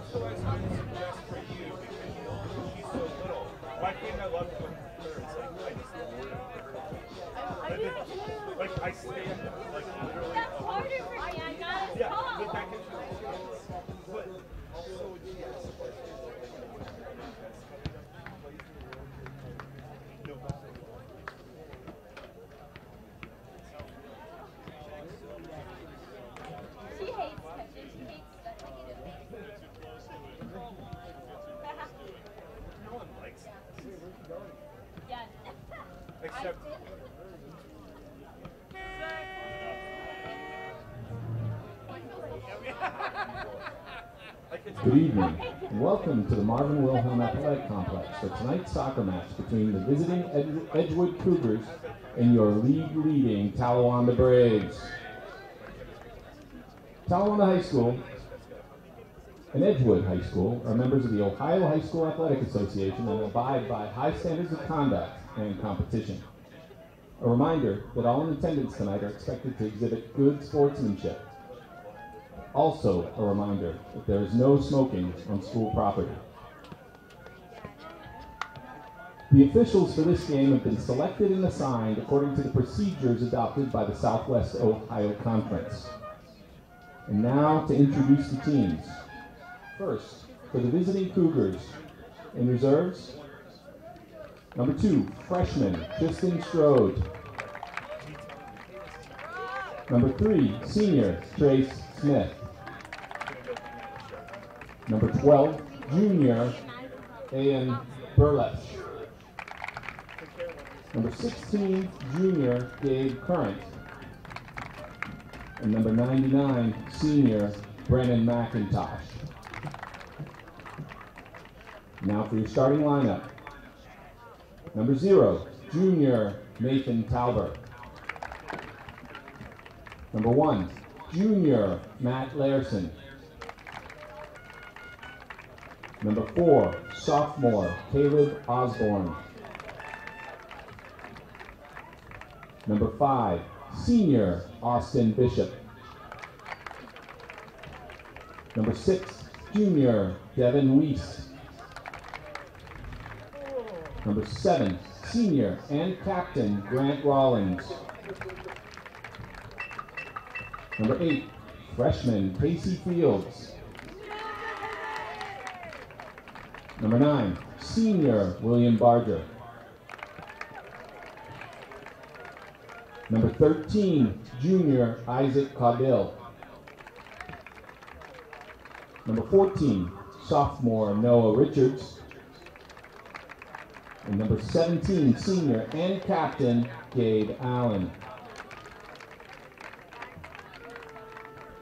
that's what I was trying to suggest for you because she's so little. Why can't I love her with thirds? Like I stand like literally. That's harder for me. I'm not as tall. But that gives you but also she has She hates catching. She hates stuff like it. no one likes that. Yes. Except Good evening, and welcome to the Marvin Wilhelm Athletic Complex for tonight's soccer match between the visiting Edgewood Cougars and your league-leading Talawanda Braves. Talawanda High School and Edgewood High School are members of the Ohio High School Athletic Association and abide by high standards of conduct and competition. A reminder that all in attendance tonight are expected to exhibit good sportsmanship. Also, a reminder that there is no smoking on school property. The officials for this game have been selected and assigned according to the procedures adopted by the Southwest Ohio Conference. And now to introduce the teams. First, for the visiting Cougars, in reserves, number 2, freshman Tristan Strode. Number 3, senior Trace Smith. Number 12, junior Ian Burlesh. Number 16, junior Gabe Current. And number 99, senior Brennan McIntosh. Now for your starting lineup. Number 0, junior Nathan Talbert. Number 1, junior Matt Larson. Number 4, sophomore Caleb Osborne. Number 5, senior Austin Bishop. Number 6, junior Devin Weiss. Number 7, senior and captain Grant Rawlings. Number 8, freshman Casey Fields. Number 9, senior William Barger. Number 13, junior Isaac Caudill. Number 14, sophomore Noah Richards. And number 17, senior and captain Gabe Allen.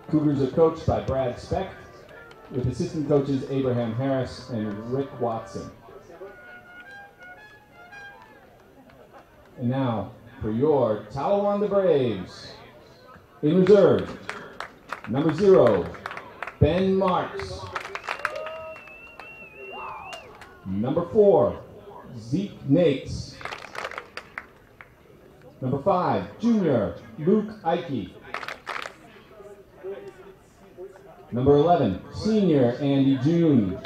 Cougars are coached by Brad Speck, with assistant coaches Abraham Harris and Rick Watson. And now, for your Talawanda Braves. In reserve, number 0, Ben Marks. Number 4, Zeke Nates. Number 5, junior Luke Ike. Number 11, senior Andy June.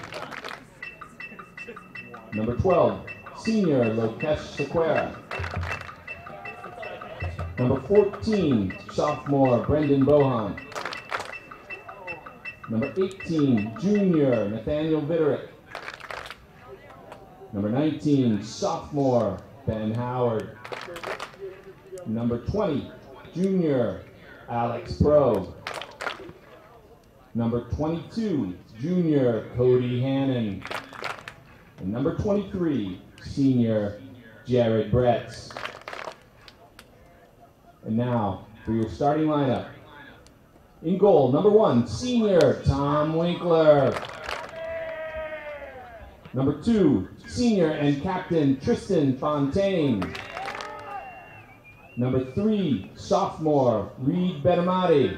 Number 12, senior Lokesh Sequeira. Number 14, sophomore Brendan Bohan. Number 18, junior Nathaniel Vitterick. Number 19, sophomore Ben Howard. Number 20, junior Alex Pro. Number 22, junior Cody Hannon. And number 23, senior Jared Bretz. And now for your starting lineup. In goal, number 1, senior Tom Winkler. Number 2, senior and captain Tristan Fontaine. Number 3, sophomore Reed Bedamati.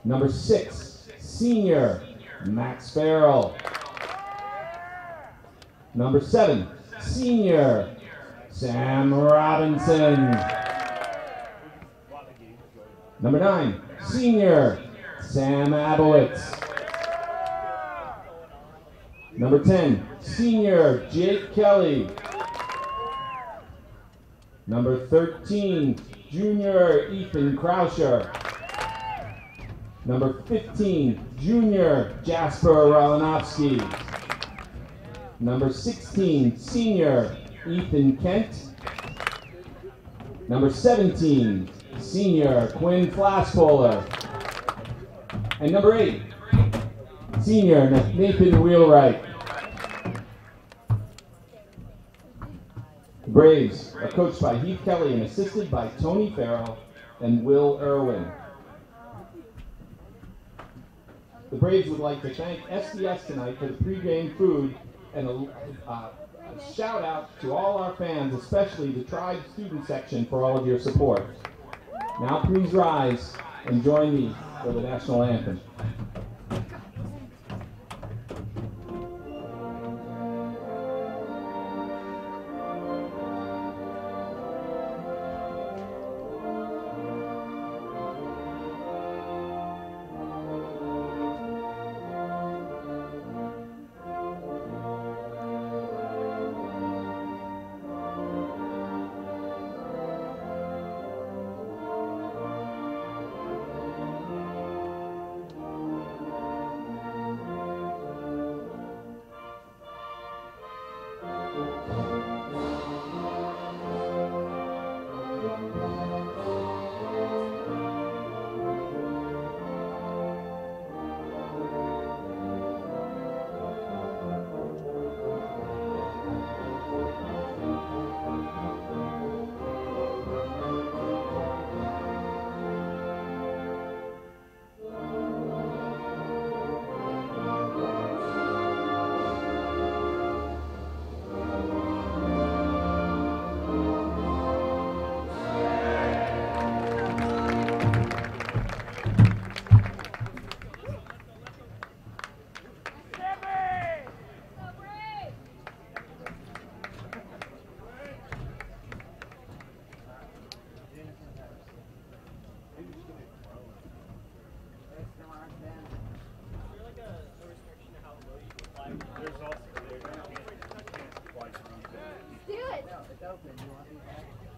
Number 6, senior Max Farrell. Number 7, senior Sam Robinson. Number 9, senior Sam Abowitz. Number 10, senior Jake Kelly. Number 13, junior Ethan Krauscher. Number 15, junior Jasper Ralanovsky. Number 16, senior Ethan Kent. Number 17, senior Quinn Flaspohler. And number 8, senior Nathan Wheelwright. The Braves are coached by Heath Kelly and assisted by Tony Farrell and Will Irwin. The Braves would like to thank SDS tonight for the pregame food and a shout out to all our fans, especially the Tribe student section, for all of your support. Now please rise and join me for the national anthem.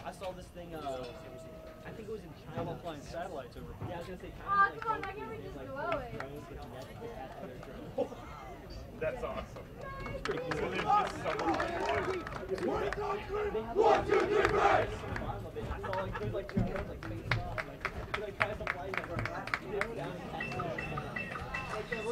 I saw this thing, I think it was in China flying satellites over. Yeah, I was going to say Oh, China. come on, my camera just glowing. That's awesome. It's pretty cool. So there's just someone One, two, three, break! I saw like, there's like two hands like face off, like trying to fly like down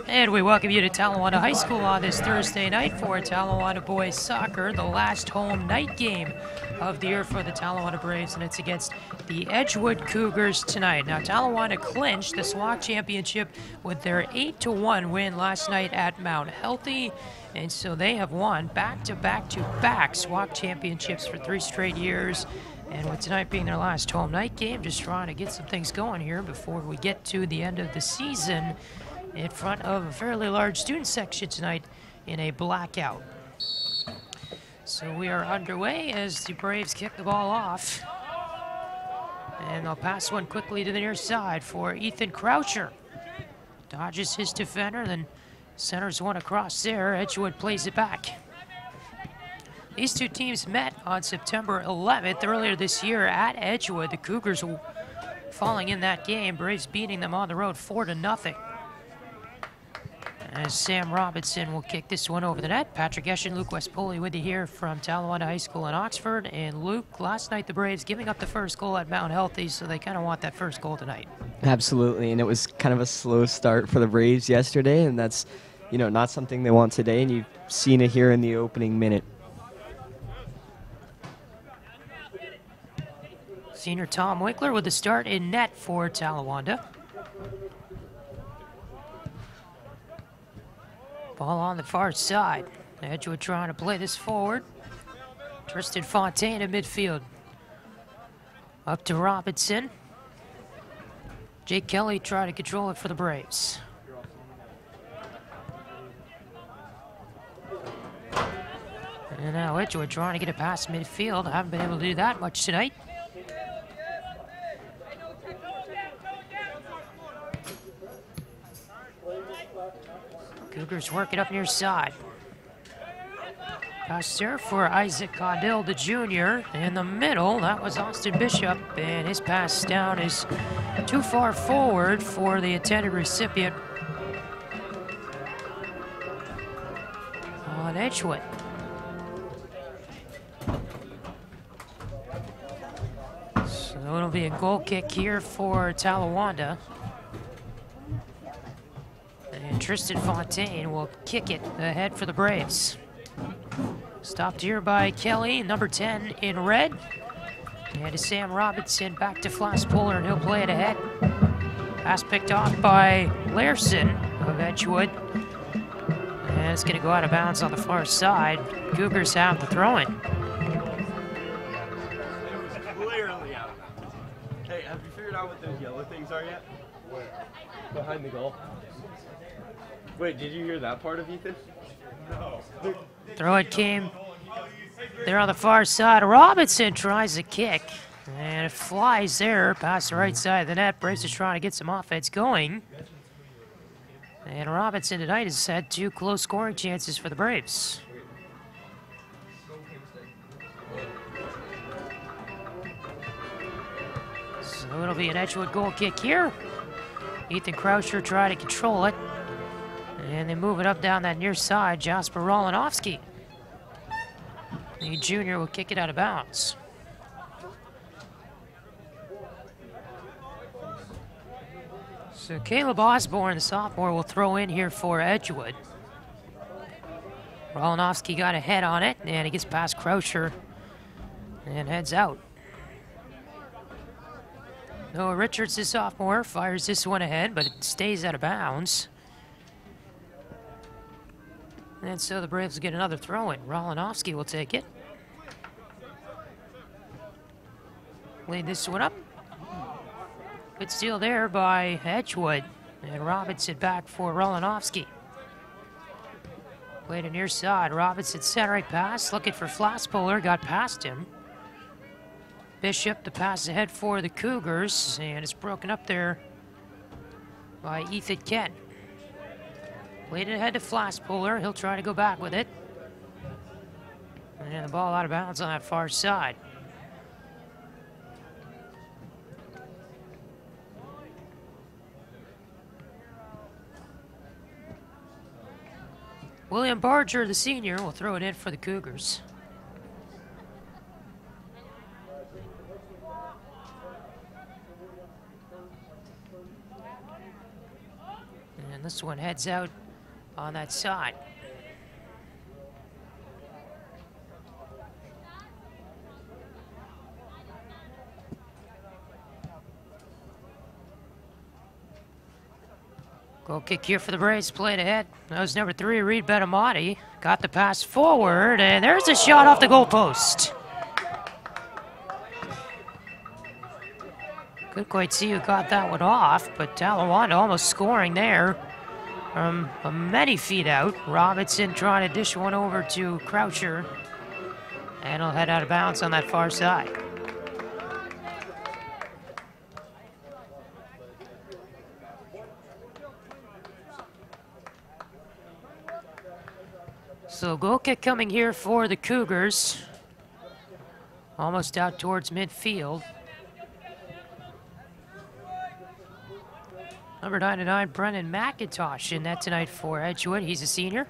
And we welcome you to Talawanda High School on this Thursday night for Talawanda boys soccer, the last home night game of the year for the Talawanda Braves, and it's against the Edgewood Cougars tonight. Now, Talawanda clinched the SWAC championship with their 8-1 win last night at Mount Healthy, and so they have won back-to-back-to-back SWAC championships for 3 straight years. And with tonight being their last home night game, just trying to get some things going here before we get to the end of the season in front of a fairly large student section tonight in a blackout. So we are underway as the Braves kick the ball off. And they'll pass one quickly to the near side for Ethan Croucher. Dodges his defender, then centers one across there. Edgewood plays it back. These two teams met on September 11th earlier this year at Edgewood. The Cougars falling in that game, Braves beating them on the road 4-0. As Sam Robinson will kick this one over the net. Patrick Eschen, Luke Westpoli with you here from Talawanda High School in Oxford. And Luke, last night the Braves giving up the first goal at Mount Healthy, so they kind of want that first goal tonight. Absolutely, and it was kind of a slow start for the Braves yesterday, and that's, you know, not something they want today, and you've seen it here in the opening minute. Senior Tom Winkler with the start in net for Talawanda. Ball on the far side. Edgewood trying to play this forward. Tristan Fontaine in midfield. Up to Robinson. Jake Kelly trying to control it for the Braves. And now Edgewood trying to get it past midfield. I haven't been able to do that much tonight. Cougars work it up near side. Pass there for Isaac Caudill, the junior. In the middle, that was Austin Bishop, and his pass down is too far forward for the intended recipient on Edgewood. So it'll be a goal kick here for Talawanda. And Tristan Fontaine will kick it ahead for the Braves. Stopped here by Kelly, number 10 in red. And to Sam Robinson, back to Flasspuller, and he'll play it ahead. Pass picked off by Larson of Edgewood. And it's going to go out of bounds on the far side. Cougars have the throw-in. Clearly out. Hey, have you figured out what those yellow things are yet? Where? Behind the goal. Wait, did you hear that part of Ethan? No. Throw it came there on the far side. Robinson tries a kick, and it flies there past the right side of the net. Braves is trying to get some offense going. And Robinson tonight has had 2 close scoring chances for the Braves. So it'll be an Edgewood goal kick here. Ethan Croucher trying to control it. And they move it up down that near side. Jasper Rolonovsky, the junior, will kick it out of bounds. So Caleb Osborne, the sophomore, will throw in here for Edgewood. Rolonovsky got a head on it, and he gets past Croucher and heads out. Noah Richards, the sophomore, fires this one ahead, but it stays out of bounds. And so the Braves get another throw-in. Rolonovsky will take it. Lead this one up. Good steal there by Edgewood. And Robinson back for Rolonovsky. Played a near side. Robinson centering pass, looking for Flasspuller, got past him. Bishop, the pass ahead for the Cougars, and it's broken up there by Ethan Kent. Played it ahead to Flasspuller. He'll try to go back with it. And the ball out of bounds on that far side. William Barger, the senior, will throw it in for the Cougars. And this one heads out on that side. Goal kick here for the Braves, played ahead. That was number 3, Reed Benamati. Got the pass forward, and there's a shot off the goalpost. Couldn't quite see who got that one off, but Talawanda almost scoring there from many feet out. Robinson trying to dish one over to Croucher, and he'll head out of bounds on that far side. So goal kick coming here for the Cougars. Almost out towards midfield. Number 99, Brennan McIntosh, in that tonight for Edgewood. He's a senior.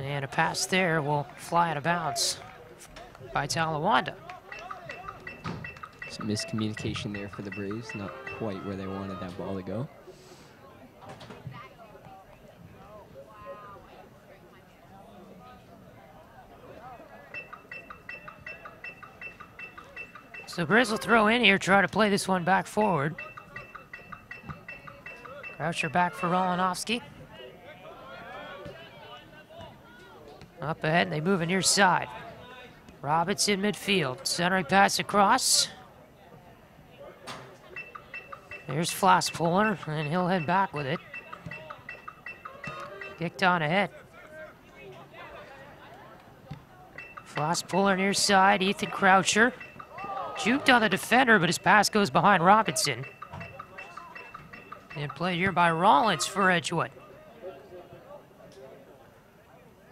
And a pass there will fly out of bounds by Talawanda. Some miscommunication there for the Braves, not quite where they wanted that ball to go. So Braves will throw in here, try to play this one back forward. Croucher back for Rolonovsky. Up ahead, they move in near side. Robinson midfield, centering pass across. There's Flasspuller, and he'll head back with it. Kicked on ahead. Flasspuller near side, Ethan Croucher. Juked on the defender, but his pass goes behind Robinson. And played here by Rollins for Edgewood.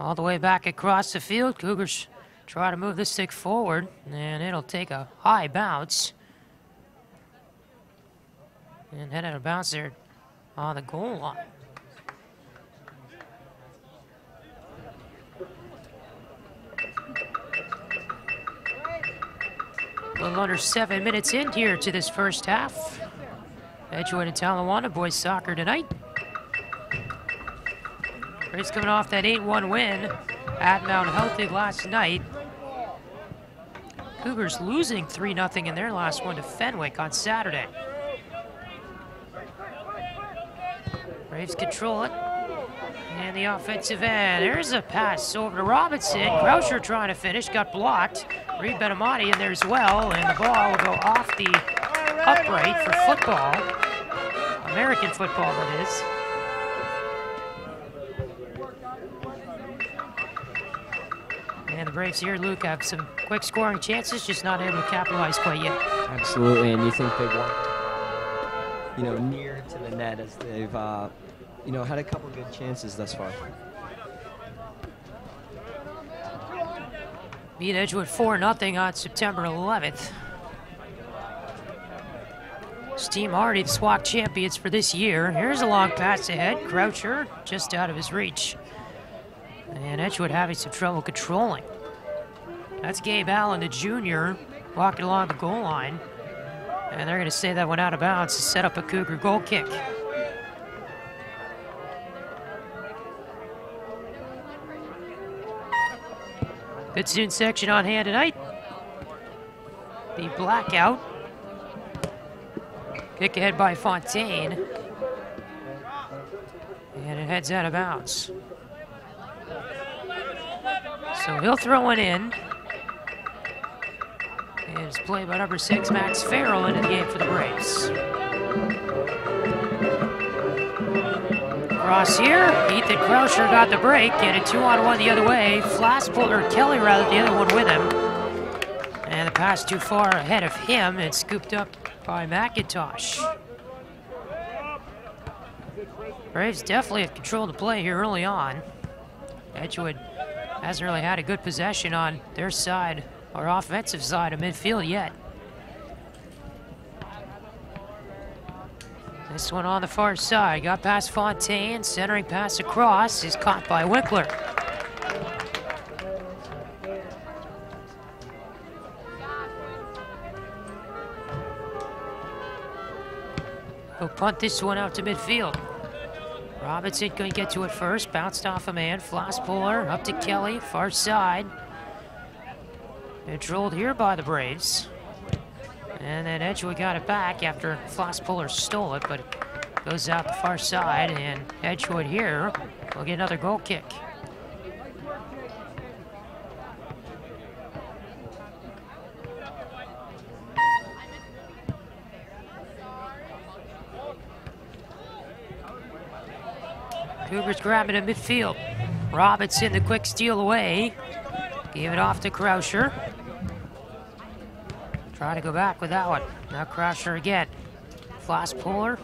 All the way back across the field. Cougars try to move this stick forward, and it'll take a high bounce. And head out of bounds there on the goal line. A little under 7 minutes in here to this first half. Edgewood and Talawanda boys soccer tonight. Braves coming off that 8-1 win at Mount Healthy last night. Cougars losing 3-0 in their last one to Fenwick on Saturday. Braves control it. And the offensive end. There's a pass over to Robinson. Croucher trying to finish, got blocked. Reed Benamati in there as well, and the ball will go off the upright for football. American football, that is. And the Braves here, Luke, have some quick scoring chances, just not able to capitalize quite yet. Absolutely, and you think they want, near to the net as they've, had a couple good chances thus far. Beat Edgewood 4-0 on September 11th. This team already the SWAC champions for this year. Here's a long pass ahead. Croucher just out of his reach. And Edgewood having some trouble controlling. That's Gabe Allen, the junior, walking along the goal line. And they're going to say that went out of bounds to set up a Cougar goal kick. Good student section on hand tonight. The blackout. Kick ahead by Fontaine. And it heads out of bounds. So he'll throw it in. And it's played by number 6, Max Farrell, into the game for the Braves. Cross here, Ethan Croucher got the break, and a 2-on-1 the other way. Kelly rather, the other one with him. And the pass too far ahead of him, and scooped up by McIntosh. Braves definitely have controlled the play here early on. Edgewood hasn't really had a good possession on their side, or offensive side of midfield yet. This one on the far side, got past Fontaine, centering pass across, is caught by Winkler. He'll punt this one out to midfield. Robinson couldn't get to it first, bounced off a man, Flosspuller up to Kelly, far side. Controlled here by the Braves. And then Edgewood got it back after Flosspuller stole it, but it goes out the far side, and Edgewood here will get another goal kick. Cougars grabbing in midfield. Robinson, the quick steal away. Gave it off to Croucher. Try to go back with that one. Now Croucher again. Flosspuller.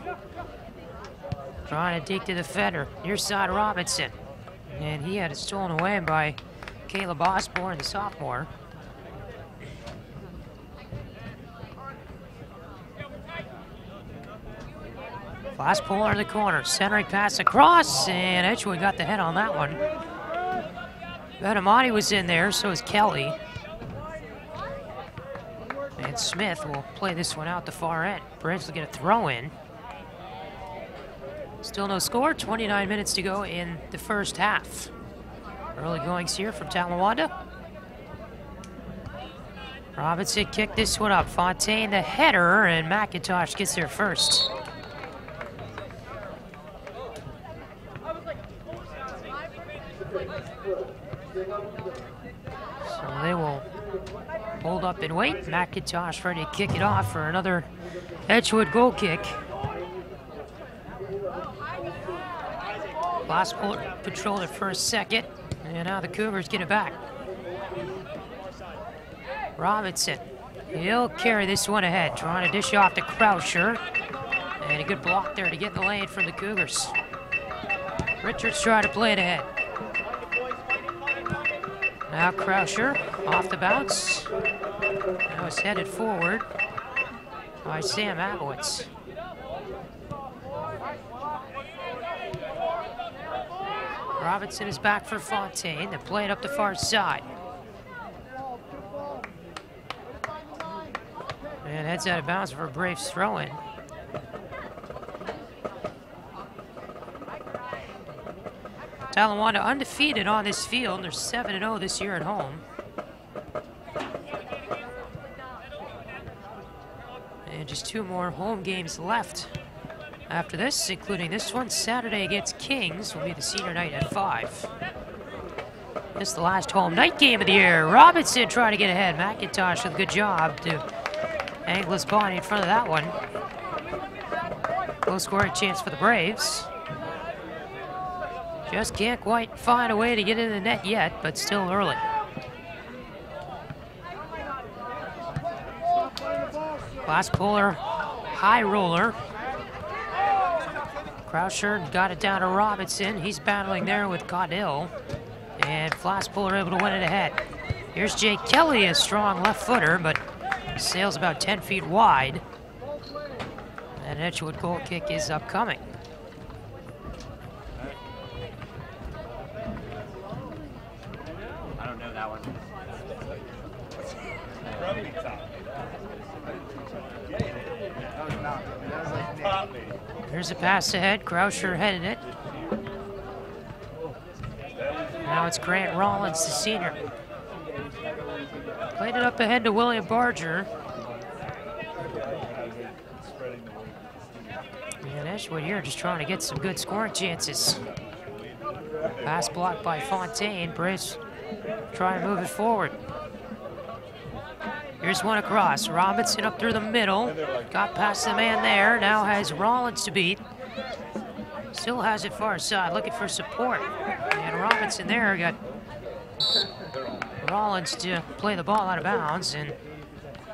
Trying to dig to the defender. Near side Robinson. And he had it stolen away by Caleb Osborne, the sophomore. Flosspuller in the corner. Centering pass across. And Edgewood got the head on that one. Benamati was in there, so is Kelly. And Smith will play this one out the far end. Braves will get a throw in. Still no score, 29 minutes to go in the first half. Early goings here from Talawanda. Robinson kicked this one up. Fontaine the header, and McIntosh gets there first. So they will hold up and wait. McIntosh ready to kick it off for another Edgewood goal kick. Flosspuller controlled it for a second, and now the Cougars get it back. Robinson, he'll carry this one ahead, trying to dish off to Croucher. And a good block there to get in the lane from the Cougars. Richards trying to play it ahead. Now Croucher off the bounce. Now it's headed forward by Sam Abowitz. Robinson is back for Fontaine. They play it up the far side. And heads out of bounds for a Braves throw-in. Talawanda undefeated on this field. They're 7-0 this year at home. And just 2 more home games left after this, including this one. Saturday against Kings will be the senior night at 5. This is the last home night game of the year. Robinson trying to get ahead. McIntosh with a good job to angle his body in front of that one. Low scoring chance for the Braves. Just can't quite find a way to get in the net yet, but still early. Glass puller, high roller. Croucher got it down to Robinson. He's battling there with Caudill. And Flask Puller able to win it ahead. Here's Jake Kelly, a strong left footer, but sails about 10 feet wide. That Edgewood goal kick is upcoming. I don't know that one. Here's a pass ahead. Croucher headed it. Now it's Grant Rollins, the senior. Played it up ahead to William Barger. And Edgewood here just trying to get some good scoring chances. Pass blocked by Fontaine. Braves trying to move it forward. Here's one across. Robinson up through the middle. Got past the man there. Now has Rollins to beat. Still has it far side, looking for support. And Robinson there got Rollins to play the ball out of bounds. And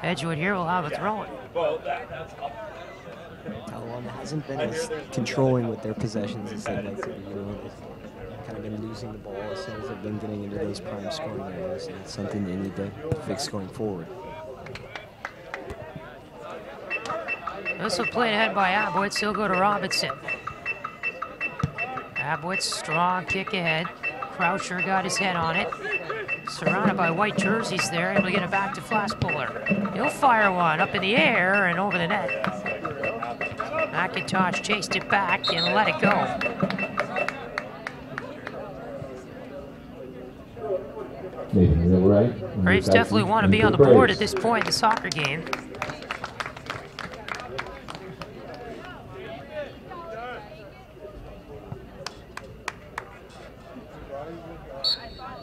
Edgewood here will have a throw-in. Talawanda hasn't been as controlling with their possessions as they'd like to be. They've kind of been losing the ball as soon as they've been getting into those prime scoring areas, and it's something they need to fix going forward. This will play ahead by Abowitz. He'll go to Robinson. Abowitz, strong kick ahead. Croucher got his head on it. Surrounded by white jerseys there, able to get it back to Flask Puller. He'll fire one up in the air and over the net. McIntosh chased it back and let it go. Nathan, you're right. Braves definitely want to be on the board at this point in the soccer game.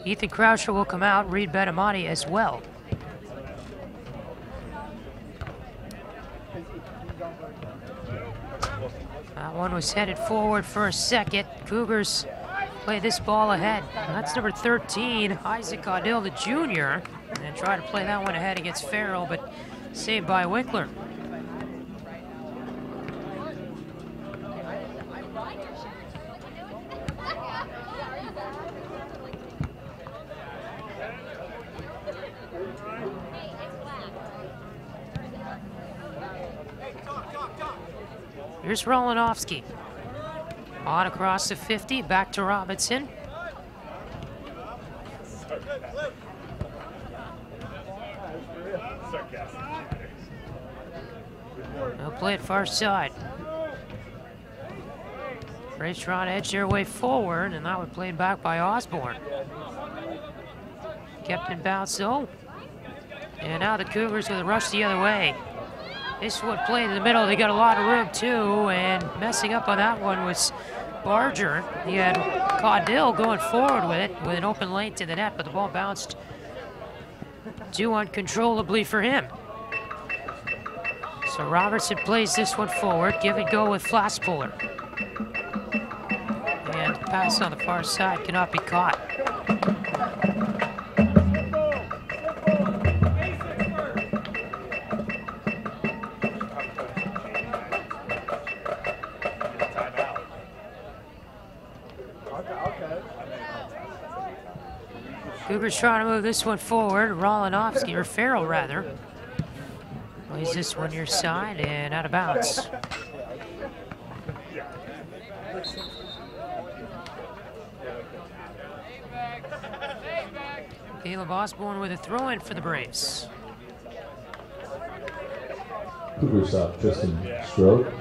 Ethan Croucher will come out, Reed Benamati as well. That one was headed forward for a second. Cougars play this ball ahead. And that's number 13, Isaac Caudill, the junior. And try to play that one ahead against Farrell, but saved by Winkler. Here's Rolonovsky. On across the 50, back to Robinson. They'll play it far side. Braves trying to edge their way forward, and that one played back by Osborne. Kept in bounce though. And now the Cougars with a rush the other way. This one played in the middle. They got a lot of room too, and messing up on that one was Barger. He had Caudill going forward with it with an open lane to the net, but the ball bounced too uncontrollably for him. So Robertson plays this one forward. Give and go with Flask Puller. And the pass on the far side cannot be caught. Cougars trying to move this one forward. Rolonovsky, or Farrell rather, plays this one near side and out of bounds. Caleb Osborne with a throw-in for the Braves. Cougars up, Tristan Strode.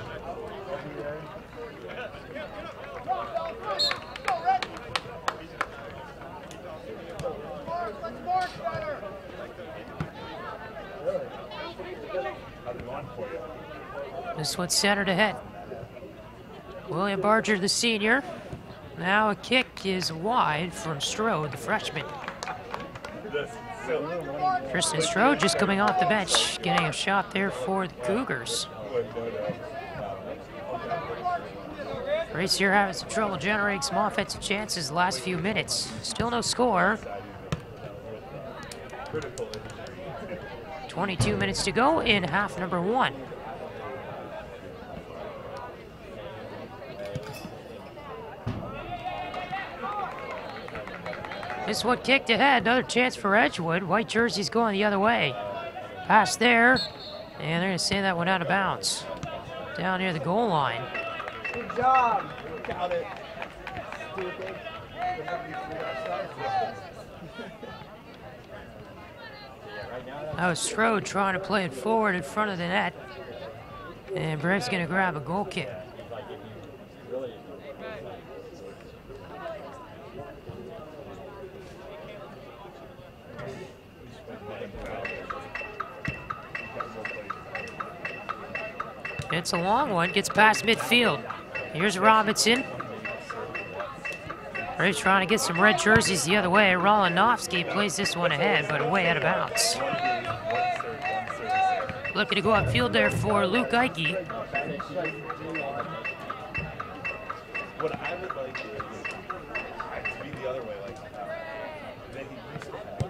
This one's centered ahead. William Barger, the senior. Now a kick is wide from Strode, the freshman. Tristan Strode just coming off the bench, getting a shot there for the Cougars. Braves here having some trouble generating some offensive chances the last few minutes. Still no score. 22 minutes to go in half number 1. This one kicked ahead, another chance for Edgewood. White jersey's going the other way. Pass there, and they're gonna send that one out of bounds. Down near the goal line. Good job. Count it. Stupid. That was Strode trying to play it forward in front of the net. And Braves gonna grab a goal kick. It's a long one, gets past midfield. Here's Robinson. Braves trying to get some red jerseys the other way. Rolonovsky plays this one ahead, but way out of bounds. Looking to go upfield there for Luke Ike. What I would like is to be the other way, like that he used to have.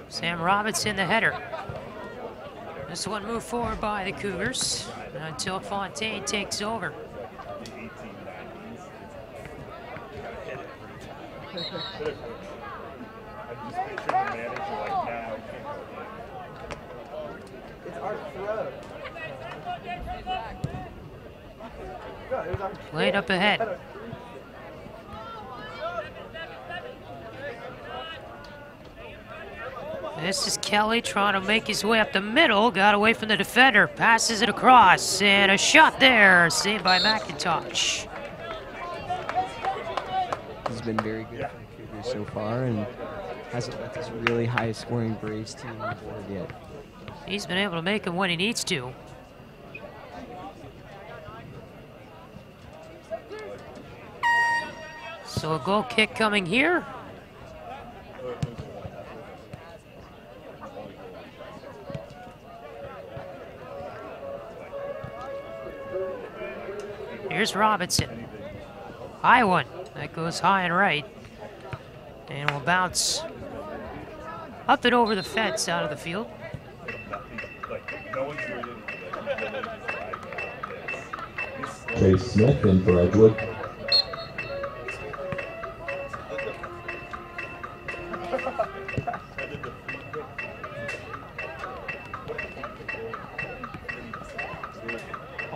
Sam Robinson, the header. This one moved forward by the Cougars until Fontaine takes over. It's our throw. Played up ahead. This is Kelly trying to make his way up the middle. Got away from the defender. Passes it across. And a shot there. Saved by McIntosh. He's been very good for the Cougars so far and hasn't let this really high-scoring Braves team on board yet. He's been able to make him when he needs to. So a goal kick coming here. Here's Robinson. High one. That goes high and right. And will bounce up and over the fence out of the field. Chase Smith in for Edgewood.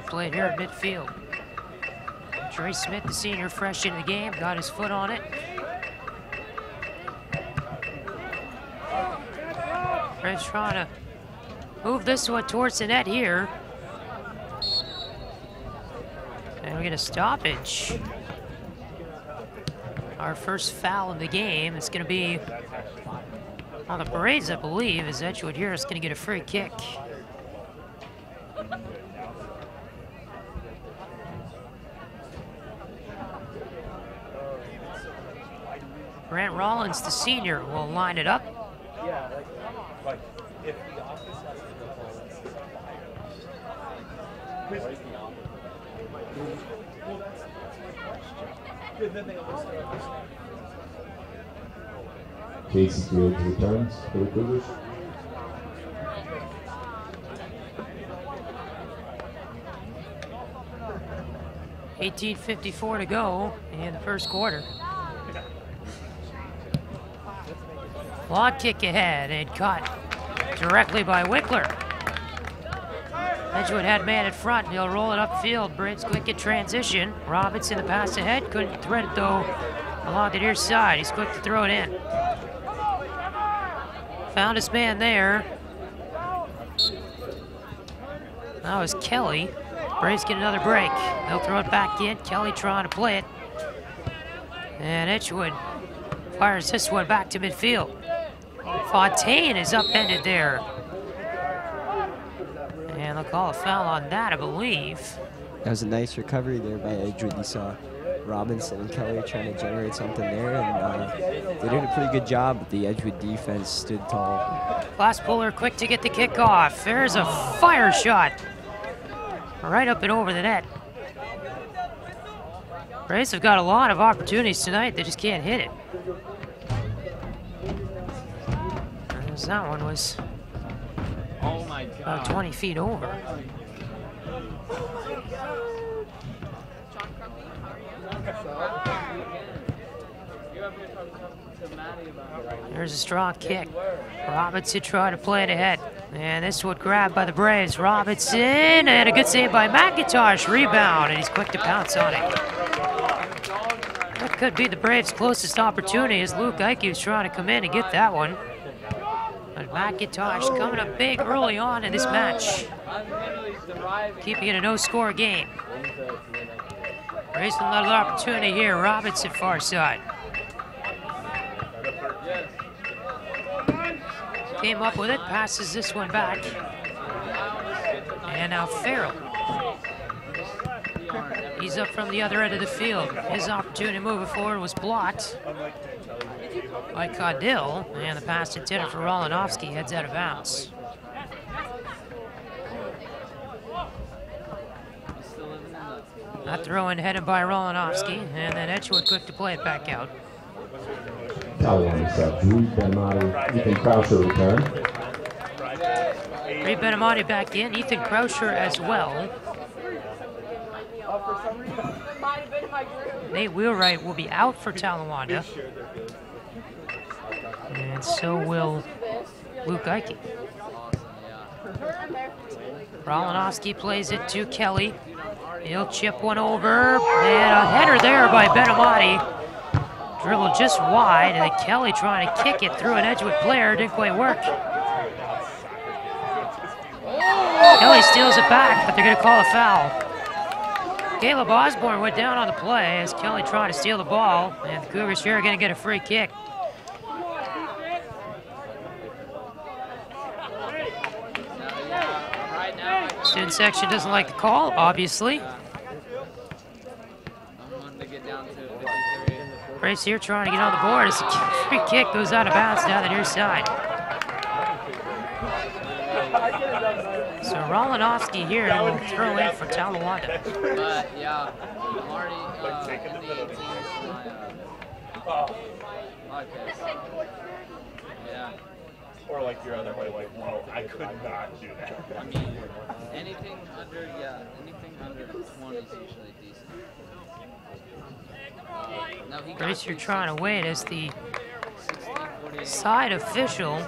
Played here at midfield. Trey Smith, the senior, fresh into the game, got his foot on it. Braves trying to move this one towards the net here. And we get a stoppage. Our first foul in the game is going to be on the Braves, I believe, as Edgewood here is going to get a free kick. Grant Rollins, the senior, will line it up. Yeah, like if the office has Casey Fields returns for the Cougars. $18:54 to go in the first quarter. Long kick ahead and caught directly by Wickler. Edgewood had man in front. He'll roll it upfield. Braves quick in transition. Robinson the pass ahead. Couldn't thread it though along the near side. He's quick to throw it in. Found his man there. That was Kelly. Braves get another break. They'll throw it back in. Kelly trying to play it. And Edgewood fires this one back to midfield. Fontaine is upended there. And they'll call a foul on that, I believe. That was a nice recovery there by Edgewood. You saw Robinson and Kelly trying to generate something there, and they did a pretty good job, but the Edgewood defense stood tall. Glass Puller quick to get the kick off. There's a fire shot. Right up and over the net. Braves have got a lot of opportunities tonight. They just can't hit it. That one was about 20 feet over. There's a strong kick. Robinson tried to play it ahead. And this one grabbed by the Braves. Robinson, and a good save by McIntosh. Rebound, and he's quick to pounce on it. That could be the Braves' closest opportunity as Luke Ike's trying to come in and get that one. But McIntosh coming up big early on in this match. Keeping it a no-score game. Braves another opportunity here. Robinson far side. Came up with it, passes this one back. And now Farrell. He's up from the other end of the field. His opportunity moving forward was blocked by Caudill, and the pass intended for Rolonovsky heads out of bounds. That throw in headed by Rolonovsky, and then Edgewood quick to play it back out. Italian sub, Drew Benamati, Ethan Croucher return. Reed Benamati back in, Ethan Croucher as well. Nate Wheelwright will be out for Talawanda. And so will Luke Ike. Rolonovsky plays it to Kelly. He'll chip one over, and a header there by Benamati. Dribbled just wide, and then Kelly trying to kick it through an Edgewood player. Didn't quite work. Kelly steals it back, but they're going to call a foul. Caleb Osborne went down on the play as Kelly tried to steal the ball, and the Cougars here are going to get a free kick. Student section doesn't like the call, obviously. Braves here trying to get on the board as the free kick goes out of bounds down the near side. So Rolonovsky here will throw in for Talawanda. Yeah, I'm already in the 18s. Yeah. Or like your other way, like, whoa, I could not do that. I mean, anything under 20 is usually decent. Braves here trying to wait as the side official.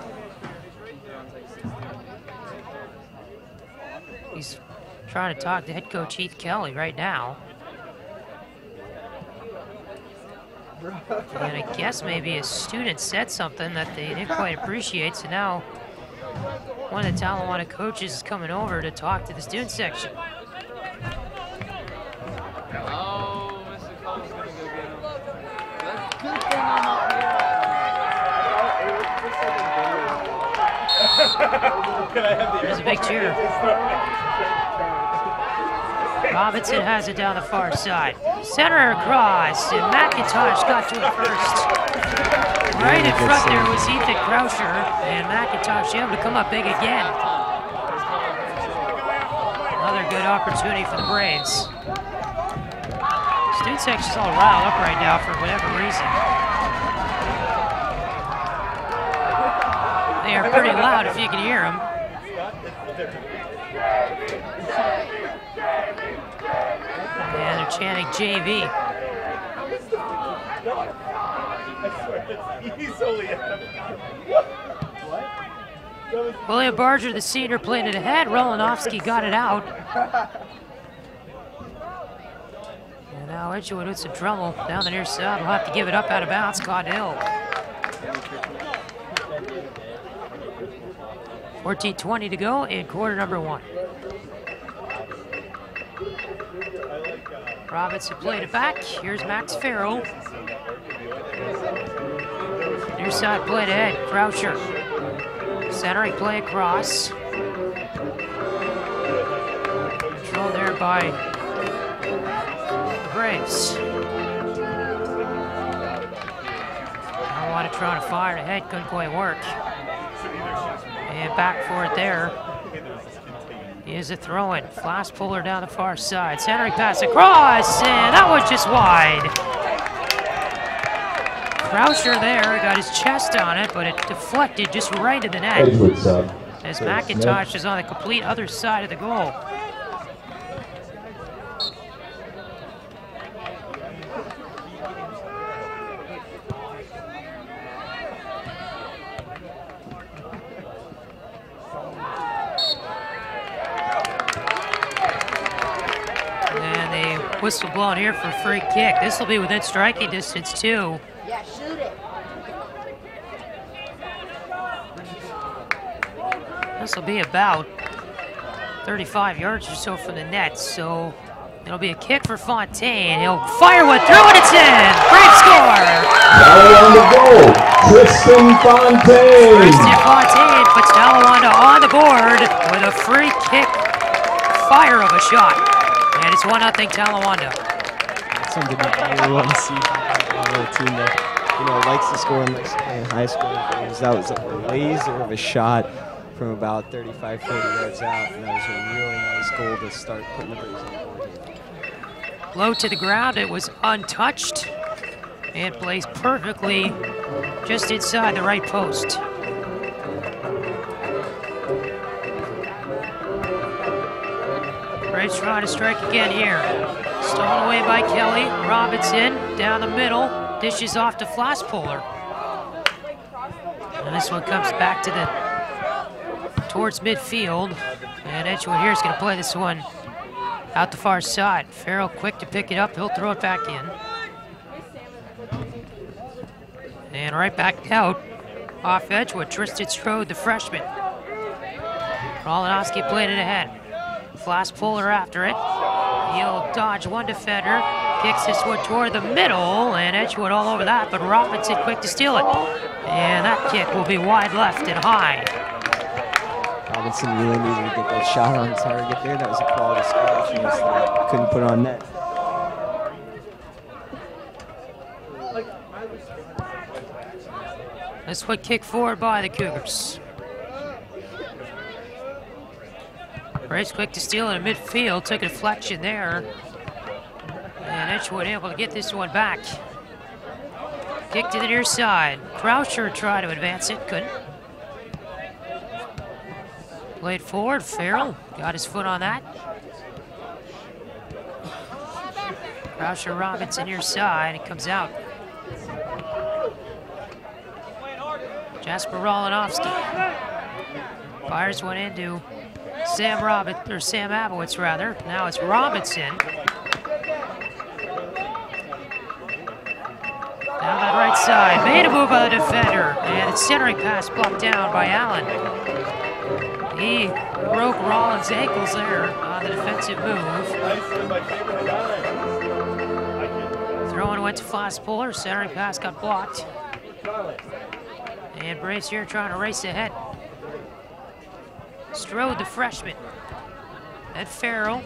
He's trying to talk to head coach Heath Kelly right now. And I guess maybe a student said something that they didn't quite appreciate, so now one of the Talawanda coaches is coming over to talk to the student section. Oh, Mr. Cole's gonna go get him. That's a good thing I'm not here. There's a big cheer. Robinson has it down the far side. Center across, and McIntosh got to it first. Right in front there was Ethan Croucher, and McIntosh able to come up big again. Another good opportunity for the Braves. Student section's all riled up right now for whatever reason. They are pretty loud if you can hear them. And they're chanting JV. I swear, it's easily. William Barger, the senior, played it ahead. Rolanovsky got it out. And now Edgewood with some trouble down the near side. Will have to give it up out of bounds. Caught ill. 14:20 to go in quarter number 1. Robinson played it back. Here's Max Farrell. Near side played ahead. Croucher. Centering play across. Controlled there by the Braves. I want to try to fire ahead. Couldn't quite work. And back for it there. Is a throw-in. Flash puller down the far side. Centering pass across, and that was just wide. Croucher there got his chest on it, but it deflected just right in the net. Edgewood sub. As McIntosh is on the complete other side of the goal. Whistle blown here for a free kick. This will be within striking distance too. Yeah, shoot it. This will be about 35 yards or so from the net, so it'll be a kick for Fontaine. He'll fire one through and it's in. Great score. On the goal, Tristan Fontaine. Tristan Fontaine puts Talawanda on the board with a free kick fire of a shot. And it's 1-0 Talawanda. That's something that I want to see from a team that, likes to score and likes to play in high school games. That was a laser of a shot from about 35, 40 yards out, and that was a really nice goal to start putting the Braves on the board here. Low to the ground, it was untouched and placed perfectly just inside the right post. Braves trying to strike again here. Stolen away by Kelly. Robinson down the middle. Dishes off to Flosspuller. And this one comes back to towards midfield. And Edgewood here is going to play this one out the far side. Farrell quick to pick it up. He'll throw it back in. And right back out off Edgewood. Tristan Strode, the freshman. Rolanovsky played it ahead. Flash puller after it. He'll dodge one defender. Kicks this one toward the middle, and Edgewood all over that, but Robinson quick to steal it. And that kick will be wide left and high. Robinson really needed to get that shot on target there. That was a quality score. That couldn't put on net. This one kicked forward by the Cougars. Braves quick to steal it in midfield, took a deflection there. And Edgewood able to get this one back. Kick to the near side. Croucher tried to advance it, couldn't. Played forward, Farrell got his foot on that. Croucher, Robinson near side, it comes out. Jasper Rolanovsky fires one into Sam Abowitz rather. Now it's Robinson. Down that right side, made a move by the defender, and it's centering pass blocked down by Allen. He broke Rollins' ankles there on the defensive move. Throwing went to Flosspuller, centering pass got blocked. And Braves here trying to race ahead. Strode, the freshman. Ed Farrell.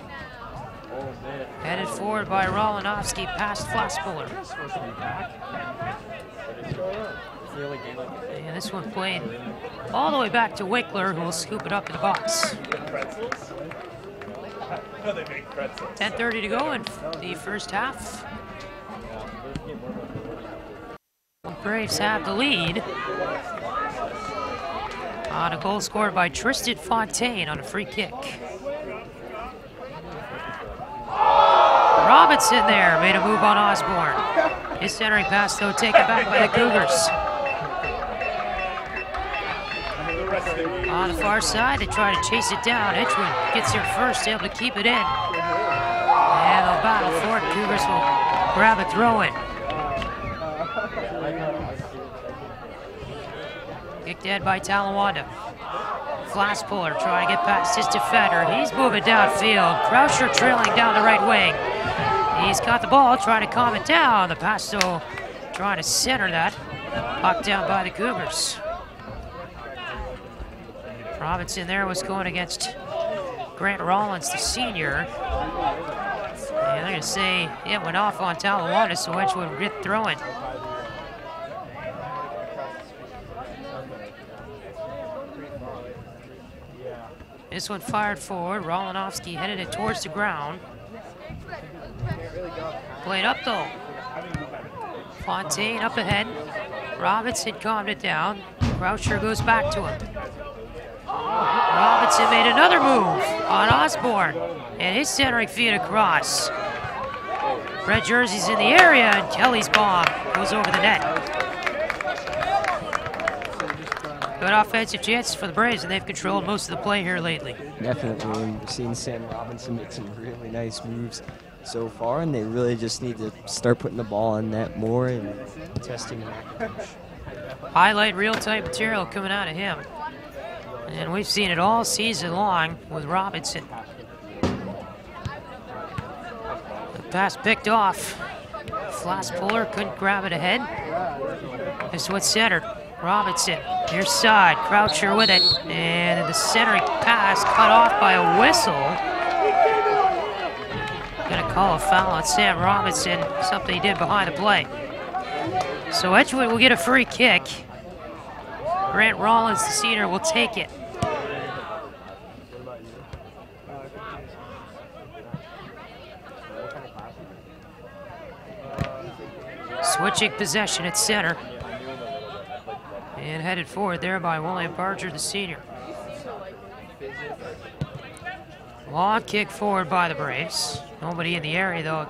Headed forward by Rolanovsky past Flosspuller. And this one played all the way back to Winkler, who will scoop it up in the box. 10:30 to go in the first half. The Braves have the lead on a goal scored by Tristan Fontaine on a free kick. Robinson there made a move on Osborne. His centering pass, though, taken back by the Cougars. On the far side, they try to chase it down. Edgewood gets there first, able to keep it in. And they'll battle for it. Cougars will grab it, throw it. Kicked in by Talawanda. Flash puller trying to get past his defender. He's moving downfield. Croucher trailing down the right wing. He's got the ball, trying to calm it down. The pass, though, trying to center that. Knocked down by the Cougars. Robinson there was going against Grant Rollins, the senior. And they're going to say it went off on Talawanda, so Edgewood will get throwing. This one fired forward. Rolinovsky headed it towards the ground. Played up though. Fontaine up ahead. Robinson calmed it down. Croucher goes back to him. Robinson made another move on Osborne. And his centering feed across. Red jersey's in the area, and Kelly's bomb goes over the net. Good offensive chances for the Braves, and they've controlled most of the play here lately. Definitely, and we've seen Sam Robinson make some really nice moves so far, and they really just need to start putting the ball on net more and testing that. Highlight real-time material coming out of him. And we've seen it all season long with Robinson. The pass picked off. Flash puller couldn't grab it ahead. This one's centered. Robinson, near side, Croucher with it, and the centering pass cut off by a whistle. Gonna call a foul on Sam Robinson, something he did behind the play. So Edgewood will get a free kick. Grant Rollins, the senior, will take it. Switching possession at center. And headed forward there by William Barger, the senior. Long kick forward by the Braves. Nobody in the area, though,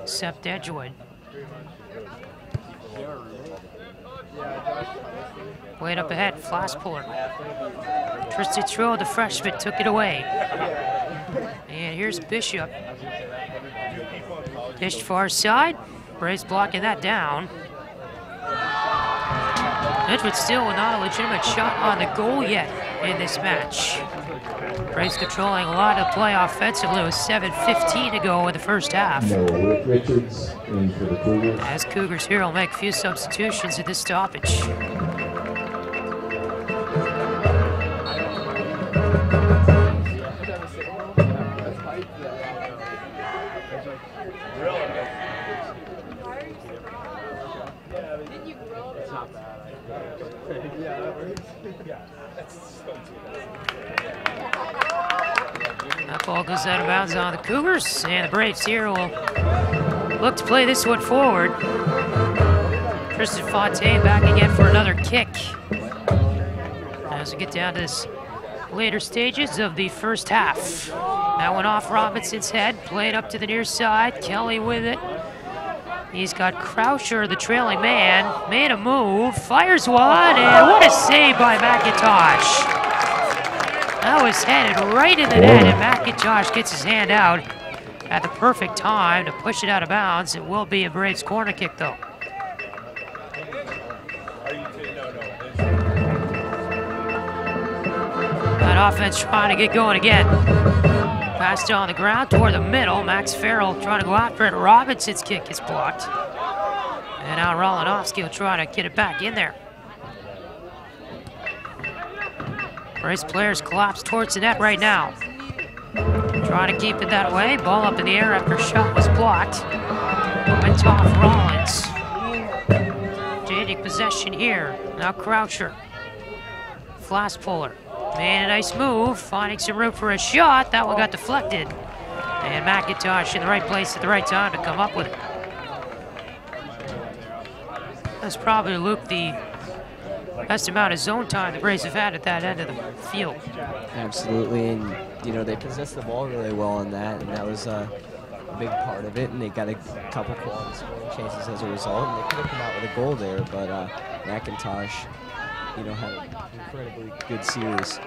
except Edgewood. Played up ahead, flash puller. Tristan Trill, the freshman, took it away. And here's Bishop. Dished far side. Braves blocking that down. Edgewood still not a legitimate shot on the goal yet in this match. Braves controlling a lot of the play offensively with 7:15 to go in the first half. No, Rick Richards in for the Cougars. As Cougars here will make a few substitutions at this stoppage. That ball goes out of bounds on the Cougars, and the Braves here will look to play this one forward. Tristan Fontaine back again for another kick. As we get down to this later stages of the first half. That one off Robinson's head, played up to the near side. Kelly with it. He's got Croucher, the trailing man, made a move, fires one, and what a save by McIntosh. That was headed right in the net, and McIntosh gets his hand out at the perfect time to push it out of bounds. It will be a Braves corner kick, though. That offense trying to get going again. Passed on the ground toward the middle. Max Farrell trying to go after it. Robinson's kick is blocked. And now Rolinovsky will try to get it back in there. Braves players collapse towards the net right now. Trying to keep it that way. Ball up in the air after shot was blocked. Went off Rollins. Changing possession here. Now Croucher. Flash puller. Made a nice move, finding some room for a shot. That one got deflected. And McIntosh in the right place at the right time to come up with it. That's probably, Luke, the best amount of zone time the Braves have had at that end of the field. Absolutely, and you know, they possessed the ball really well on that, and that was a big part of it, and they got a couple quality scoring chances as a result, and they could have come out with a goal there, but McIntosh had an incredibly good series.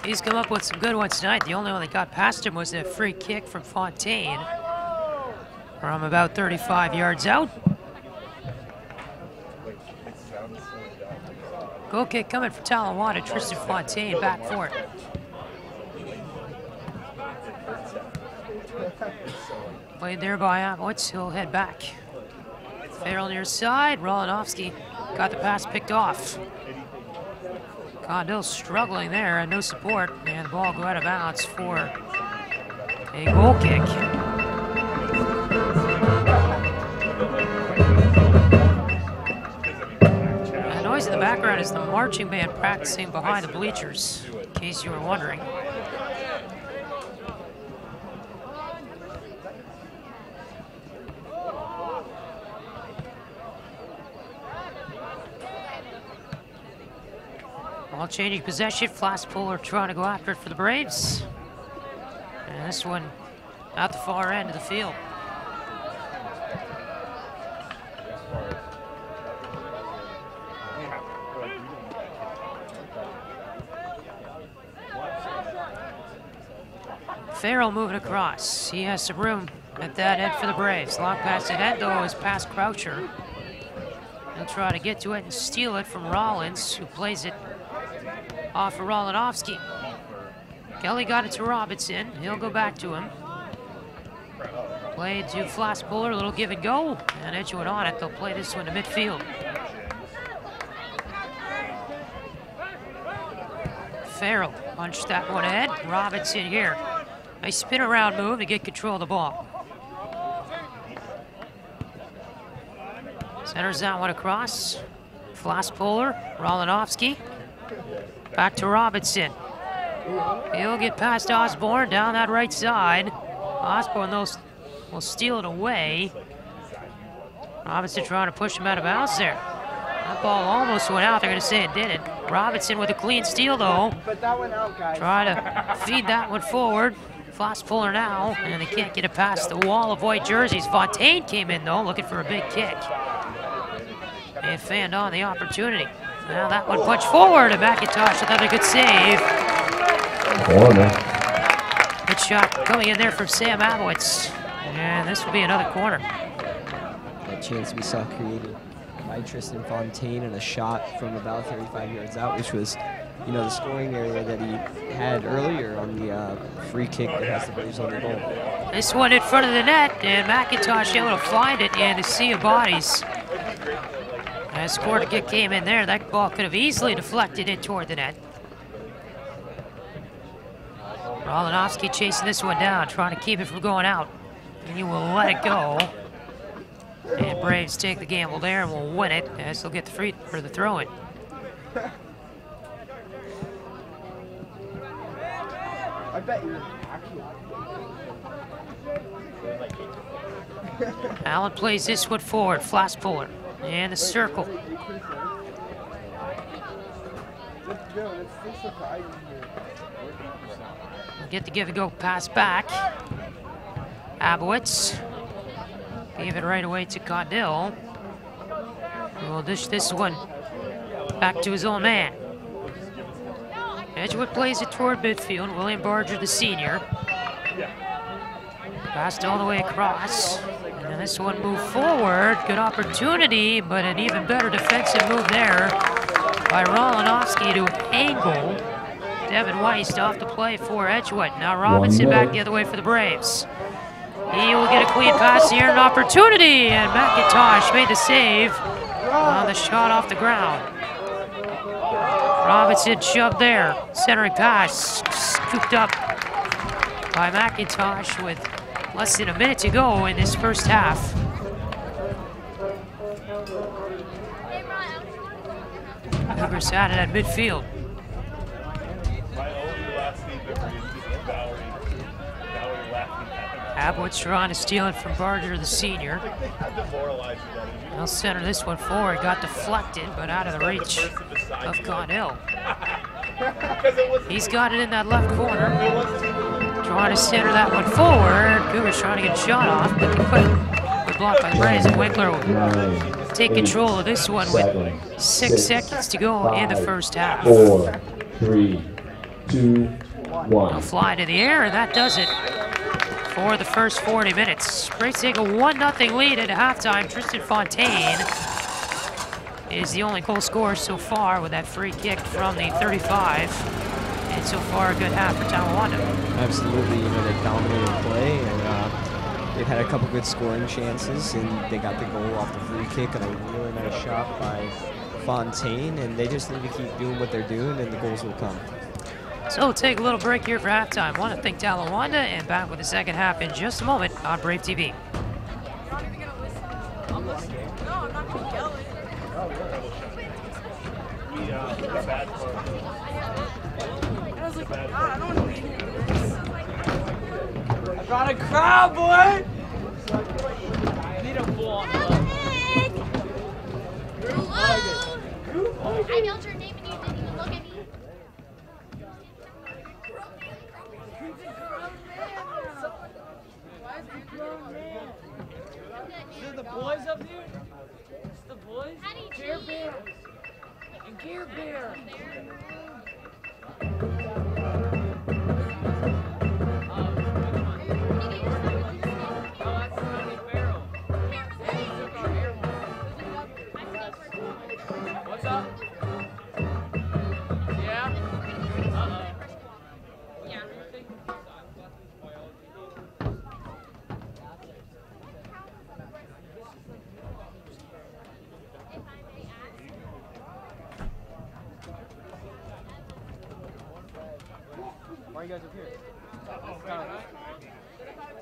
He's come up with some good ones tonight. The only one that got past him was a free kick from Fontaine from about 35 yards out. Goal kick coming for Talawanda. Tristan Fontaine back for it. Played there by Abowitz. He'll head back. Farrell near side. Rolonovsky got the pass picked off. Condell struggling there and no support. And the ball go out of bounds for a goal kick. The noise in the background is the marching band practicing behind the bleachers, in case you were wondering. Ball changing possession. Flasspool trying to go after it for the Braves. And this one out the far end of the field. Farrell moving across. He has some room at that end for the Braves. Long pass ahead though is past Croucher. He'll try to get to it and steal it from Rollins, who plays it off for Rolonovsky. Kelly got it to Robinson. He'll go back to him. Play to Flasspool, a little give and go, and Edgewood on it. They'll play this one to midfield. Farrell punched that one ahead. Robinson here. Nice spin around move to get control of the ball. Centers that one across. Flasspool, Rolonovsky. Back to Robinson. He'll get past Osborne down that right side. Osborne will steal it away. Robinson trying to push him out of bounds there. That ball almost went out. They're going to say it didn't. Robinson with a clean steal though. But that went out, guys. Try to feed that one forward. Flasspool now, and they can't get it past the wall of white jerseys. Fontaine came in though, looking for a big kick. And fanned on the opportunity. Now that one punched forward, and McIntosh, another good save. Good shot coming in there from Sam Abowitz. And this will be another corner. That chance we saw created by Tristan Fontaine and a shot from about 35 yards out, which was, the scoring area that he had earlier on the free kick that has the Braves on the goal. This one in front of the net, and McIntosh able to find it in the sea of bodies. As corner kick came in there, that ball could have easily deflected in toward the net. Rolonovsky chasing this one down, trying to keep it from going out. And he will let it go. And Braves take the gamble there and will win it as they'll get the free for the throw-in. I bet you actually. Allen plays this one forward, Flasspool. And a circle. We'll get the give and go pass back. Abowitz gave it right away to Condell. We'll dish this one back to his own man. Edgewood plays it toward midfield. William Barger, the senior. Passed all the way across. And this one moved forward. Good opportunity, but an even better defensive move there by Rolonovsky to angle Devin Weist off the play for Edgewood. Now Robinson back the other way for the Braves. He will get a clean pass here, an opportunity, and McIntosh made the save on the shot off the ground. Robinson shoved there. Centering pass, scooped up by McIntosh with less than a minute to go in this first half. Cougars had it at midfield. Abowitz trying to steal it from Barger, the senior. He'll center this one forward. Got deflected, but out of the reach of Connell. He's got it in that left corner. Trying to center that one forward. Cougars trying to get a shot off, but they couldn't. Good block by the Braves, and Winkler take 8, control of this one with 7, 6 seconds to go in the first half. 4, 3, 2, A 1. fly to the air, and that does it for the first 40 minutes. Braves take a 1-0 lead at halftime. Tristan Fontaine is the only goal scorer so far with that free kick from the 35. And so far, a good half for Talawanda. Absolutely, you know, they dominated play, and they've had a couple good scoring chances, and they got the goal off the free kick and a really nice shot by Fontaine, and they just need to keep doing what they're doing, and the goals will come. So we'll take a little break here for halftime. Want to thank Talawanda, and back with the second half in just a moment on Brave TV. I brought a crowd, boy! I need a ball. I yelled your name and you didn't even look at me. Is it the boys up here? It's the boys? Care Bear. And Care Bear. What's up? Yeah? Uh-oh. Yeah. Why are you guys up here?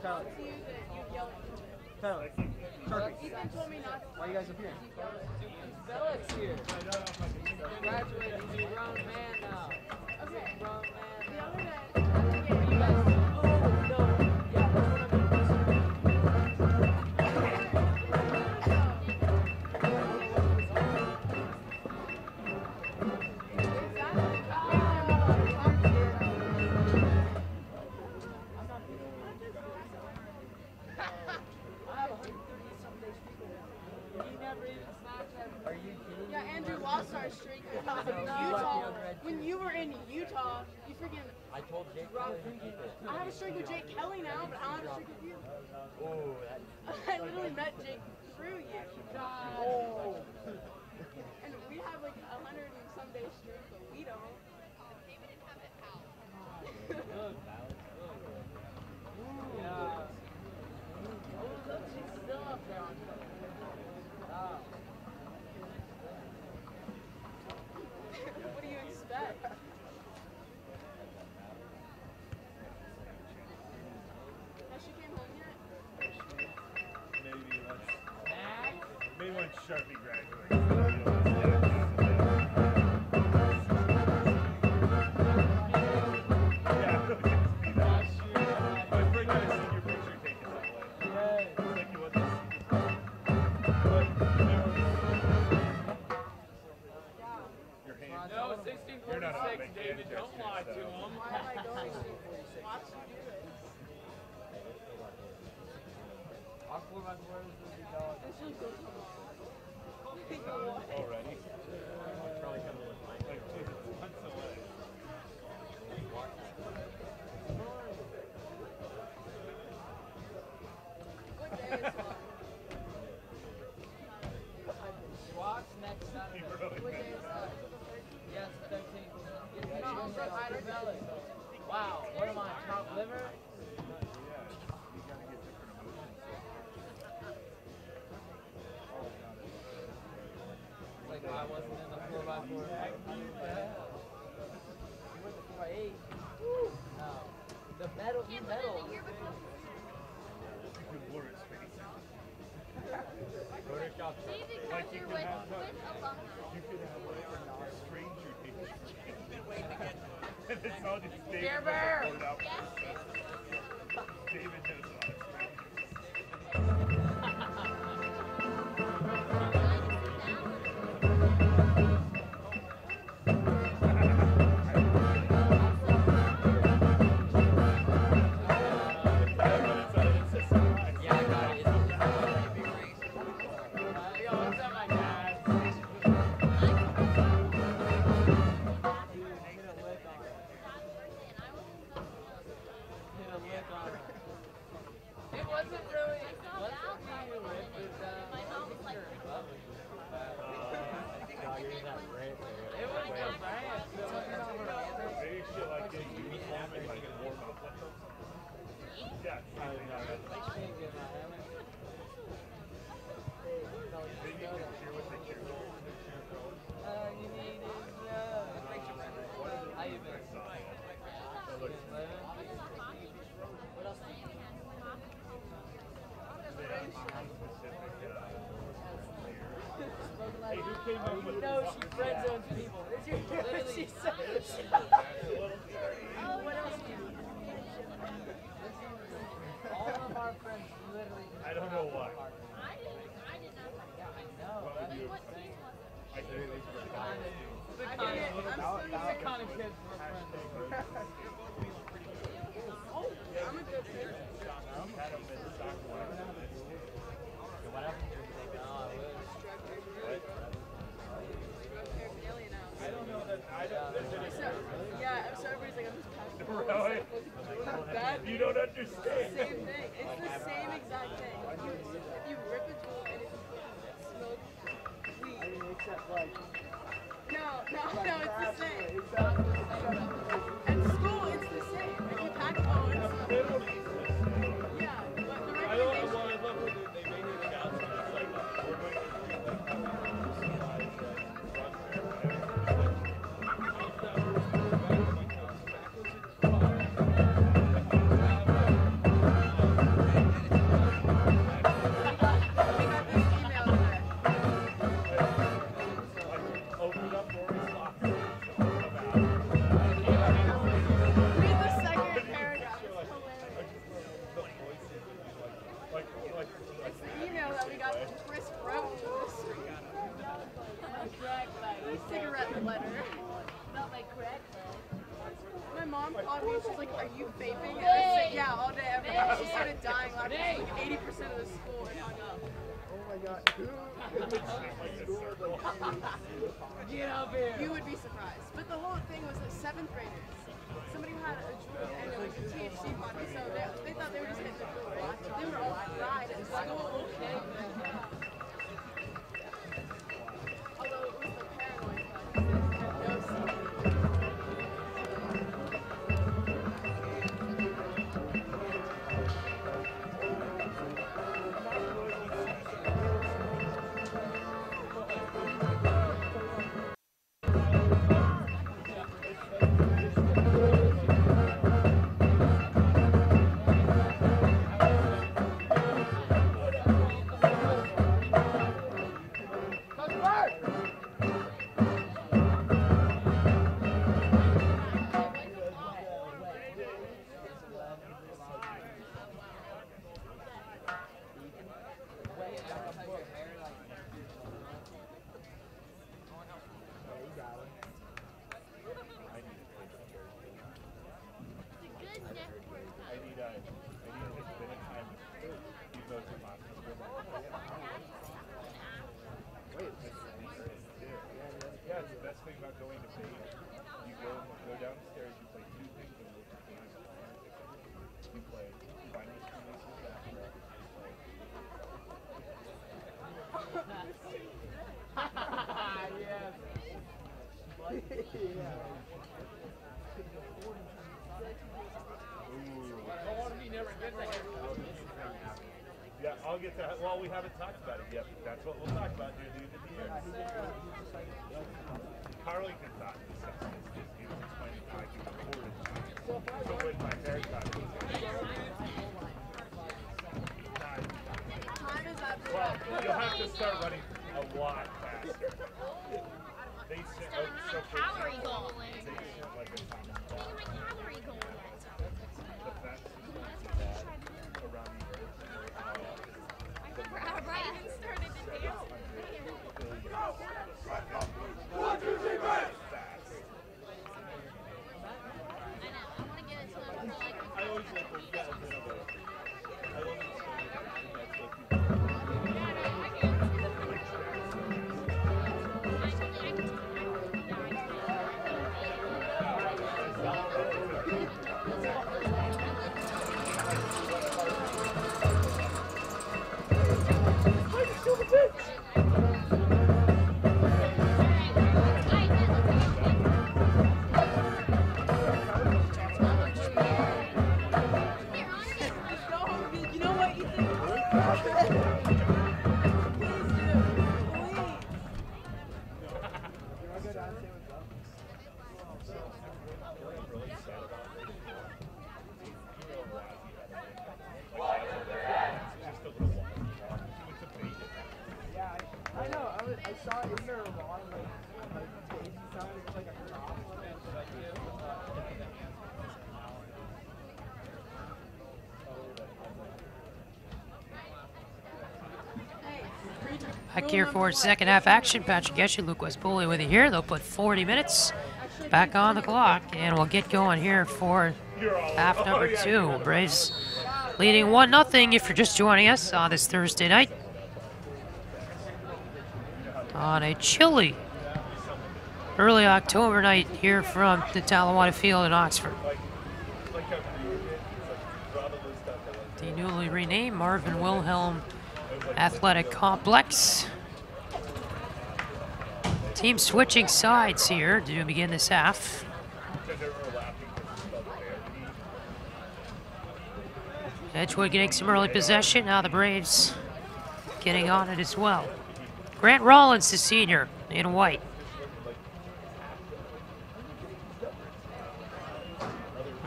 Tyler. Tyler. Sharpie. Why are you guys up here? Bella's here. Graduated. He's a grown man now. Okay. Grown man now. Yeah, Andrew lost our streak in Utah. When you were in Utah, you freaking. I told Jake. I have a streak with Jake Kelly now, but I don't have a streak with you. Oh, I literally met Jake through you. Oh. And we have like 100 and some day streak, but we don't. yeah. Oh, look, she's still up there on wow. What do you expect? Has she came home yet? Maybe when Sharpie graduates. No, 1646, David, don't lie to him. Why am I going to watch you do it? I'll pull my words with you, dog. It's just so Already? Probably kind of like months away. What day is it? Squats next Saturday. What day is that? Yes, 13th. Wow, what am I, top liver? Like I wasn't in the 4x4. You went the 4x8. No. The metal, you metal. Photoshop. David Carter with a bump. You could have like a stranger picture. And it's all just David. Care Bear! David knows a lot of Yeah, I got it. Yo, what's up, my You need is how you been? What else? Hey, who came up with No, she friend zones people. Literally. She said. What else do you? All of our friends literally. I don't know why. I did not. Yeah, I know. What would you What team was it? I do. The kind of kids we're friends with. Oh, I'm a good player. What happened to you? No, I was. I don't know that. I don't. So, yeah, so everybody's like, I'm just passing. Really? That You don't understand. same thing. It's the same exact thing. If you rip a tool and if you smoke weed. No, it's the same. At school, it's the same. If you pack bones, yeah, but the I don't know recommendation. why I love when they made it out. It's like we're going open up Rory's locker. Read the second paragraph. It's hilarious. It's the email that we got from Chris wrote to us. Cigarette letter. Not my crack. My mom called me and she's like, are you vaping? And I said, yeah, all day, every day. She started dying laughing. Like 80% of the school and hung up. Get up here. You would be surprised. But the whole thing was that 7th graders, somebody had a joint and it was a THC body, so they thought they were just hitting the cool. They were all fried at school. Although it was the paranoid kind. No Yeah, it's the best thing about going to bed. You go downstairs, you play 2 things, and look at games. You play Finals Releases after you play. Yes. Yeah, I'll get to. Well, we haven't talked about it yet. But that's what we'll talk about near the end of the year. Carly can talk discuss this. He was explaining how I can afford it. So with my haircut. Time is up. Well, you'll have to start running a lot faster. They said, so for Calorie example, goal. they said like a top My calorie goal. the fat sequence of that around the earth. Right, and started to dance. 1, 2, 3, break! I know. I want to get into it. I always like to get a bit of a. I love it. You know what, Ethan? Please do. back here for second half action. Patrick Esche, Luke Westpoli with you here. They'll put 40 minutes back on the clock, and we'll get going here for half number 2. Braves leading 1-0 if you're just joining us on this Thursday night on a chilly early October night here from the Talawanda Field in Oxford. The newly renamed Marvin Wilhelm Athletic Complex. Team switching sides here to begin this half. Edgewood getting some early possession. Now the Braves getting on it as well. Grant Rollins, the senior, in white.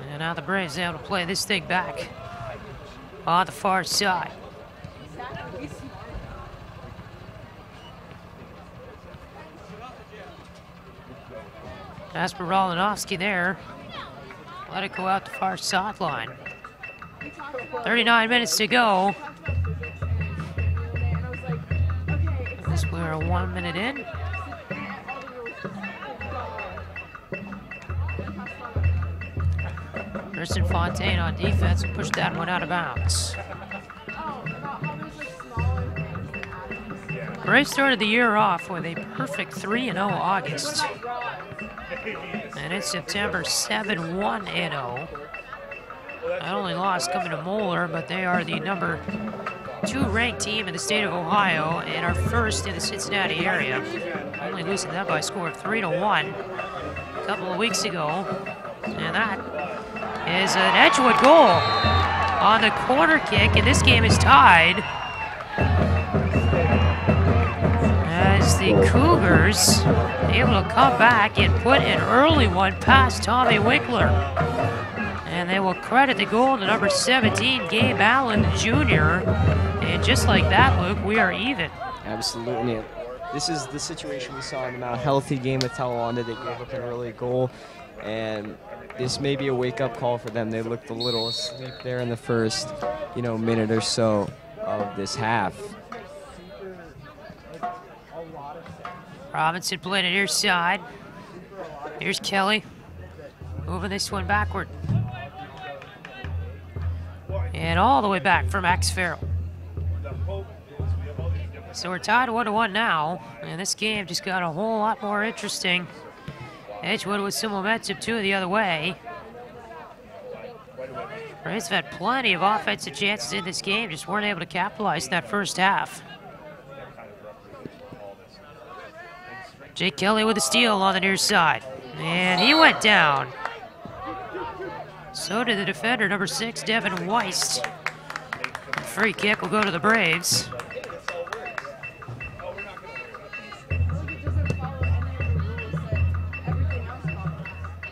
And now the Braves able to play this thing back on the far side. Jasper Rolinovsky there. Let it go out the far sideline. 39 minutes to go. This we're 1 minute in. Kristen Fontaine on defense will push that one out of bounds. Braves started the year off with a perfect 3-0 August. And in September, 7-1-0. Not only lost coming to Moeller, but they are the number 2 ranked team in the state of Ohio and are first in the Cincinnati area. Only losing that by a score of 3-1 a couple of weeks ago. And that is an Edgewood goal on the corner kick, and this game is tied as the Cougars able to come back and put an early one past Tommy Winkler. And they will credit the goal to number 17, Gabe Allen Jr. And just like that, Luke, we are even. Absolutely. This is the situation we saw in the Mount Healthy game with Talawanda. They gave up an early goal, and this may be a wake-up call for them. They looked a little asleep there in the first, minute or so of this half. Robinson playing it near side. Here's Kelly. Moving this one backward. And all the way back for Max Farrell. So we're tied 1-1 now. And this game just got a whole lot more interesting. Edgewood with some momentum too the other way. Braves have had plenty of offensive chances in this game, just weren't able to capitalize in that first half. Jake Kelly with a steal on the near side. And he went down. So did the defender, number 6, Devin Weist. Free kick will go to the Braves.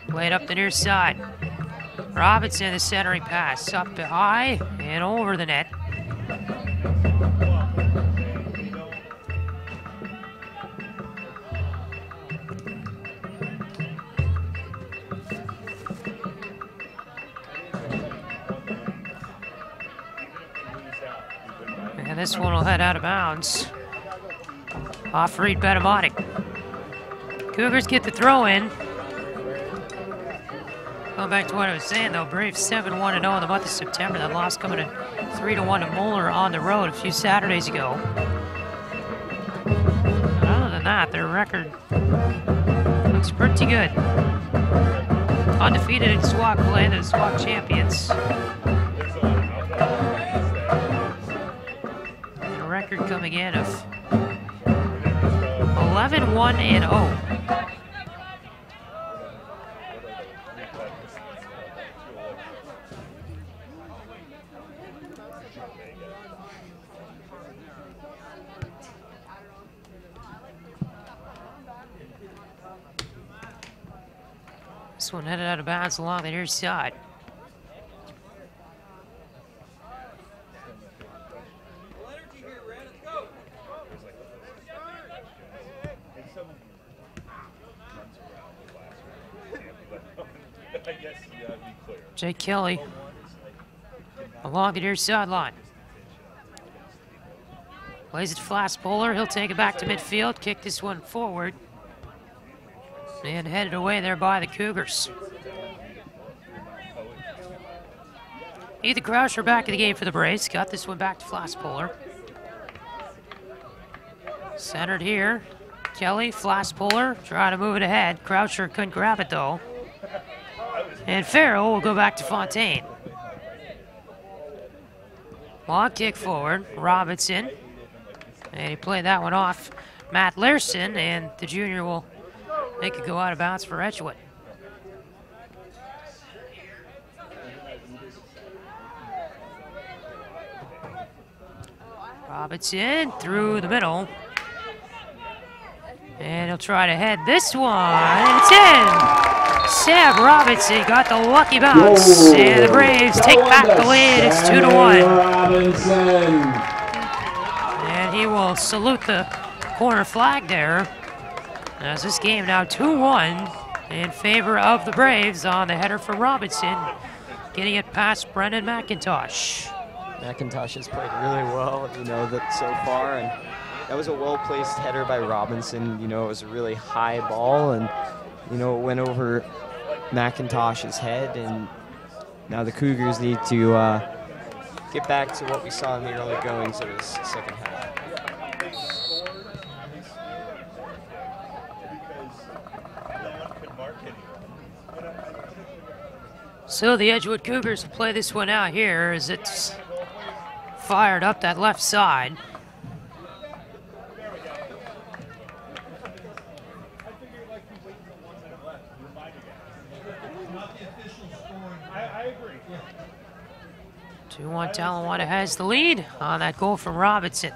Played up the near side. Robinson, the centering pass. Up high and over the net. And this one will head out of bounds. Off Reed Betamati. Cougars get the throw in. Going back to what I was saying though, Braves 7-1-0 in the month of September. That loss coming in 3-1 to Moeller on the road a few Saturdays ago. But other than that, their record looks pretty good. Undefeated in SWAC play, the SWAC champions. And a record coming in of 11-1-0. This one headed out of bounds along the near side. Jake Kelly along the near sideline. Plays it fast bowler. He'll take it back to midfield. Kick this one forward. And headed away there by the Cougars. Ethan Croucher back in the game for the Braves. Got this one back to fast bowler. Centered here. Kelly, fast bowler, trying to move it ahead. Croucher couldn't grab it though. And Farrell will go back to Fontaine. Long kick forward. Robinson. And he played that one off Matt Learson, and the junior will make it go out of bounds for Edgewood. Robinson through the middle. And he'll try to head this one. And it's in! Sam Robinson got the lucky bounce. And the Braves take back the lead. It's 2-1. Robinson. And he will salute the corner flag there. As this game now 2-1 in favor of the Braves on the header for Robinson. Getting it past Brendan McIntosh. McIntosh has played really well, that so far, and that was a well-placed header by Robinson. It was a really high ball, and it went over McIntosh's head, and now the Cougars need to get back to what we saw in the early goings of his second half. So the Edgewood Cougars will play this one out here as it's fired up that left side. I agree. 2-1 Talawanda has the lead on that goal from Robinson.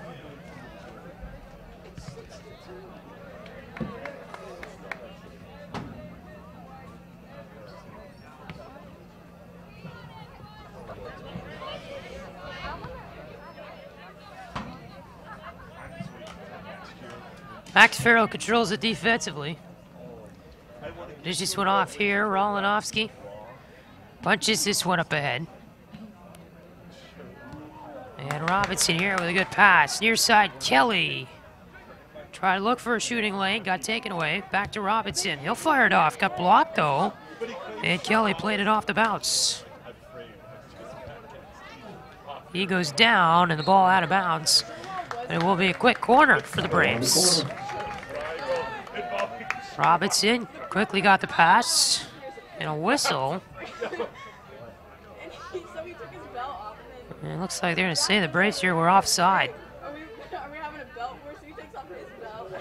Max Farrell controls it defensively. There's this one off here. Rolonovsky punches this one up ahead. And Robinson here with a good pass. Near side, Kelly. Try to look for a shooting lane. Got taken away. Back to Robinson. He'll fire it off. Got blocked, though. And Kelly played it off the bounce. He goes down, and the ball out of bounds. And it will be a quick corner for the Braves. Robinson quickly got the pass. And a whistle. And it looks like they're going to say the Braves here were offside. Are we having a belt war so he takes off his belt?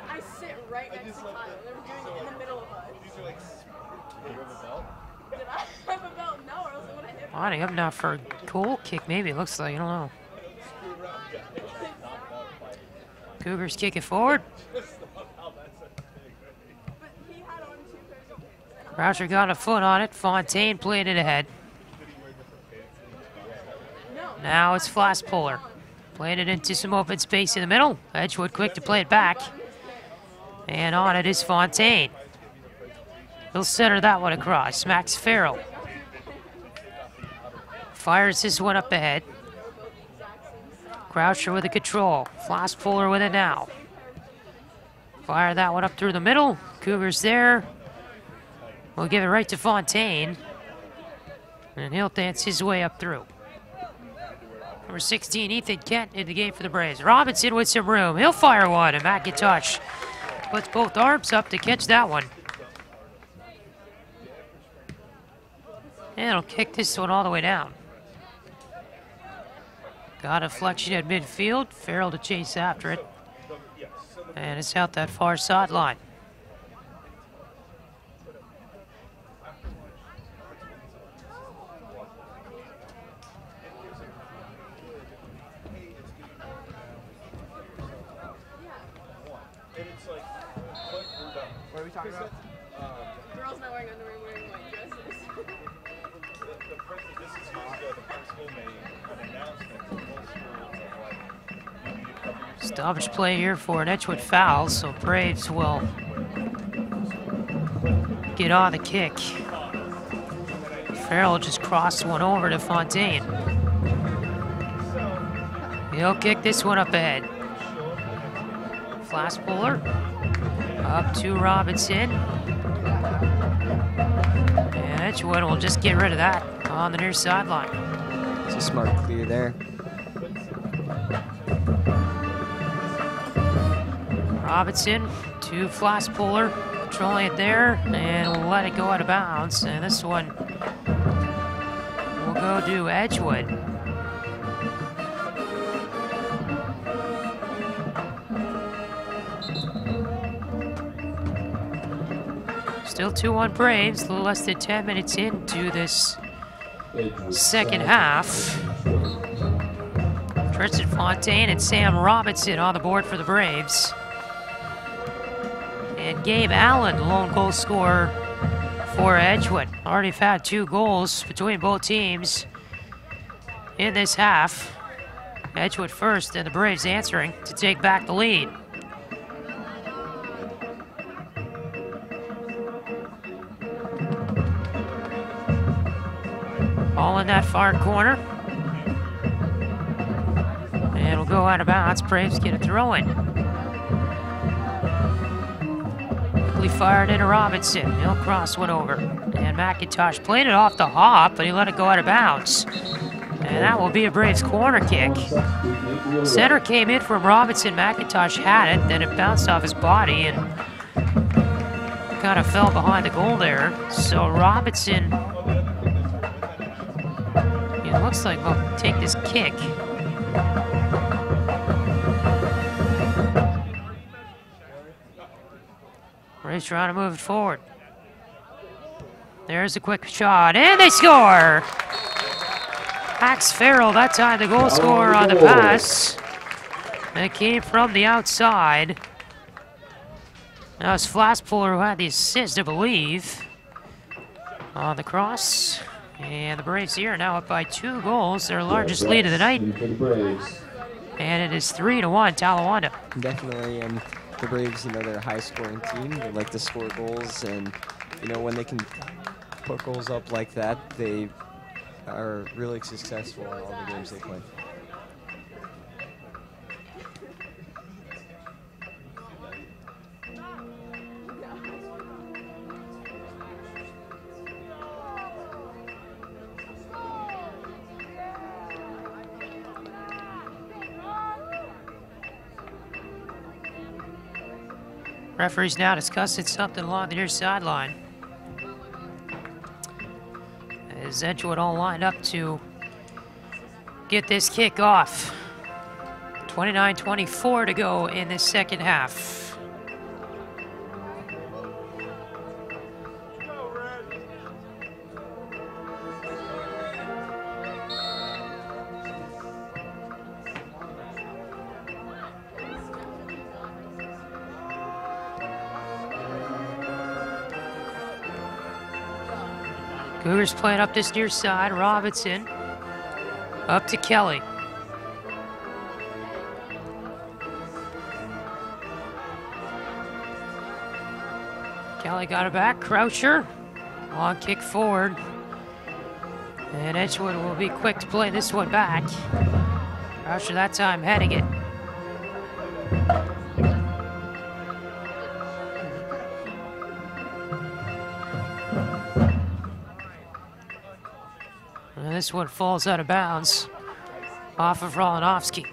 I sit right next to Kyle. They were doing it in the middle of us. Did I have a belt? No, or else I would have hit him. Lining up now for a goal kick, maybe. It looks like, I don't know. Cougars kick it forward. Croucher got a foot on it. Fontaine played it ahead. Now it's fast puller. Played it into some open space in the middle. Edgewood quick to play it back. And on it is Fontaine. He'll center that one across. Max Farrell fires this one up ahead. Croucher with the control. Fast puller with it now. Fire that one up through the middle. Cougars there. We'll give it right to Fontaine. And he'll dance his way up through. Number 16, Ethan Kent in the game for the Braves. Robinson with some room. He'll fire one, and McIntosh puts both arms up to catch that one. And he'll kick this one all the way down. Got a flexion at midfield. Farrell to chase after it. And it's out that far sideline. What are we talking about? Girls not wearing underwear, wearing white dresses. This is the principal made an announcement to both schools of you need to cover your Stoppage play here for an Edgewood foul, so Braves will get on the kick. Farrell just crossed one over to Fontaine. He'll kick this one up ahead. Flash puller. Up to Robinson. And Edgewood will just get rid of that on the near sideline. It's a smart clear there. Robinson to flash puller. Controlling it there. And will let it go out of bounds. And this one will go to Edgewood. Still 2-1 Braves, a little less than 10 minutes into this second half. Tristan Fontaine and Sam Robinson on the board for the Braves. And Gabe Allen, the lone goal scorer for Edgewood. Already have had 2 goals between both teams in this half. Edgewood first, and the Braves answering to take back the lead. Ball in that far corner. And it'll go out of bounds. Braves get a throw in. Quickly fired into Robinson. He'll cross one over. And McIntosh played it off the hop, but he let it go out of bounds. And that will be a Braves corner kick. Center came in from Robinson. McIntosh had it. Then it bounced off his body and kind of fell behind the goal there. So Robinson, it looks like we'll take this kick. Braves trying to move it forward. There's a quick shot, and they score! Max Farrell, that time the goal scorer on the pass. That came from the outside. That was Flasspuller who had the assist, I believe, on the cross. And the Braves here are now up by 2 goals, their largest lead of the night. And it is 3-1 Talawanda. Definitely, and the Braves, they're a high-scoring team. They like to score goals, and when they can put goals up like that, they are really successful in all the games they play. Referee's now discussing something along the near sideline. As Edgewood all lined up to get this kick off. 29-24 to go in the second half. Cougars playing up this near side. Robinson up to Kelly. Kelly got it back. Croucher. Long kick forward. And Edgewood will be quick to play this one back. Croucher that time heading it. And this one falls out of bounds off of Rolonovsky.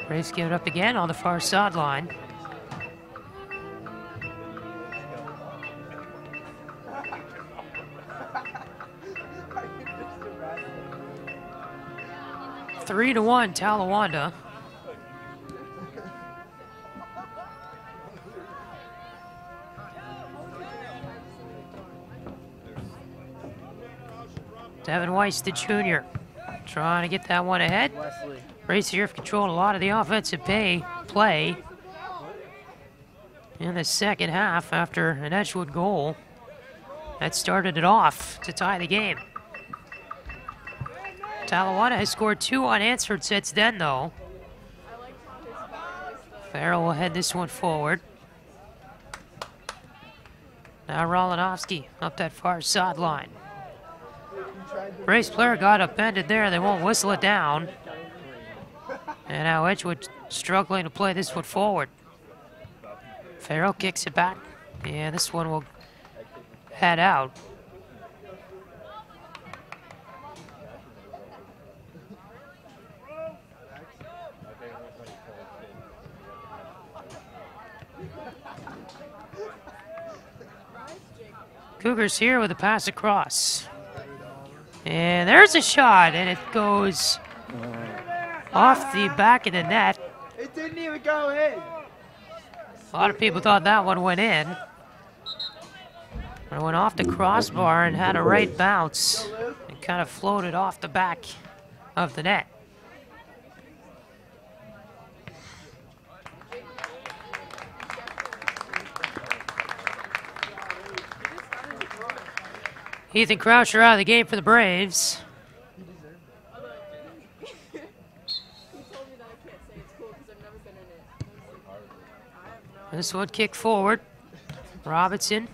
Braves give it up again on the far sideline. Three to 1 Talawanda. Devin Weiss, the junior, trying to get that one ahead. Braves here have controlled a lot of the offensive play in the second half after an Edgewood goal that started it off to tie the game. Talawanda has scored 2 unanswered since then, though. Farrell will head this one forward. Now Rolonovsky up that far sideline. Brace player got upended there. They won't whistle it down. And now Edgewood struggling to play this one forward. Farrell kicks it back. Yeah, this one will head out. Cougars here with a pass across. And there's a shot, and it goes off the back of the net. It didn't even go in. A lot of people thought that one went in. It went off the crossbar and had a right bounce. It kind of floated off the back of the net. Ethan Croucher out of the game for the Braves. This one kicked forward. Robinson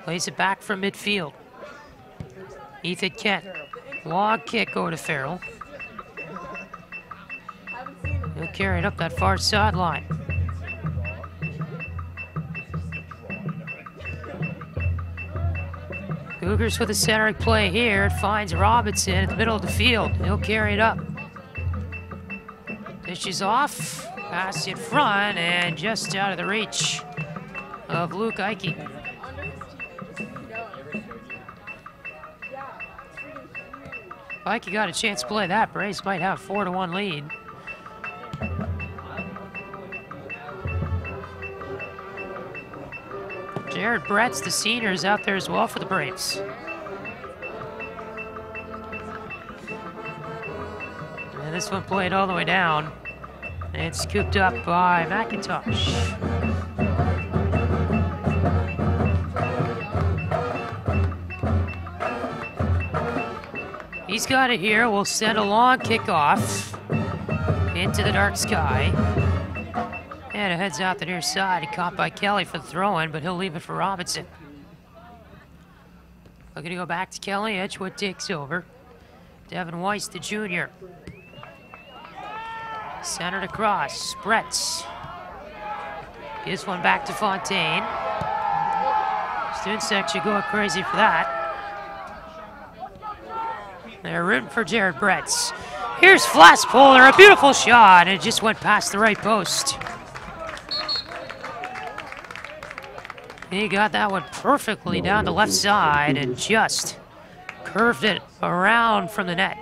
plays it back from midfield. Ethan Kent, long kick over to Farrell. He'll carry it up that far sideline. Cougars with a centering play here. It finds Robinson in the middle of the field. He'll carry it up. Dishes off, pass in front, and just out of the reach of Luke Ike. Ike got a chance to play that. Braves might have 4-1 lead. Jared Brett's the senior is out there as well for the Braves. And this one played all the way down. And scooped up by McIntosh. He's got it here. We'll send a long kickoff into the dark sky. And it heads out the near side. Caught by Kelly for the throw-in, but he'll leave it for Robinson. Looking to go back to Kelly. Edgewood takes over. Devin Weiss, the junior. Centered across. Spretz. Gives one back to Fontaine. Student section going crazy for that. They're rooting for Jared Bretz. Here's Flaspohler, a beautiful shot, and it just went past the right post. He got that one perfectly down the left side and just curved it around from the net.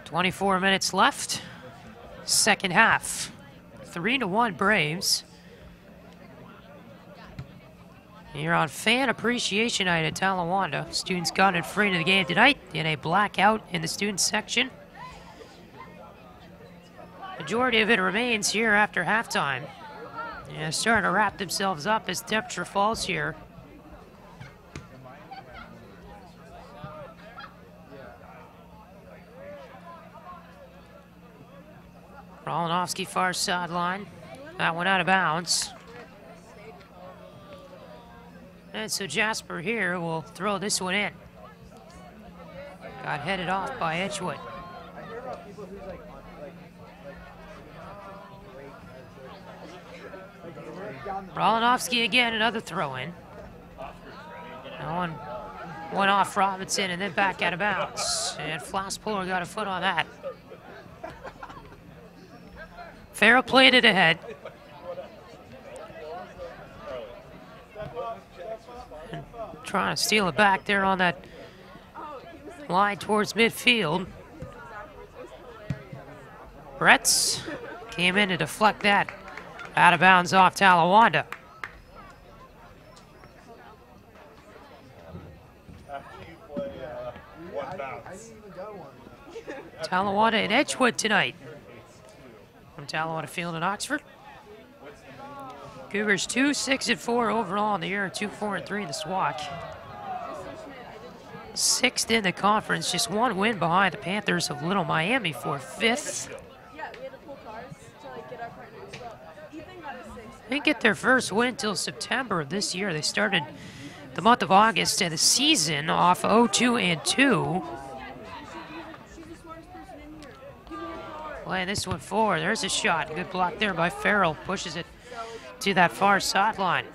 "24 minutes left, second half. 3-1 Braves. You're on Fan Appreciation Night at Talawanda. Students got in free to the game tonight in a blackout in the student section. Majority of it remains here after halftime. Yeah, starting to wrap themselves up as temperature falls here. Rolonovsky far sideline. That went out of bounds. And so Jasper here will throw this one in. Got headed off by Edgewood. Rolonovsky again, another throw in. That one went off Robinson and then back out of bounds. And Flaspohler got a foot on that. Farrell played it ahead. And trying to steal it back there on that line towards midfield. Bretz came in to deflect that out of bounds off Talawanda. Talawanda and Edgewood tonight. From Talawanda Field in Oxford. Cougars 2-6-4 overall in the year, 2-4-3 in the SWAC. 6th in the conference, just one win behind the Panthers of Little Miami for 5th. Yeah, we had to pull cars to like get our partners. Well, Ethan got a 6. They didn't get their first win until September of this year. They started the month of August and the season off 0-2-2. She's the smartest person in here. Give me your car. Playing this one forward. There's a shot. Good block there by Farrell. Pushes it to that far sideline.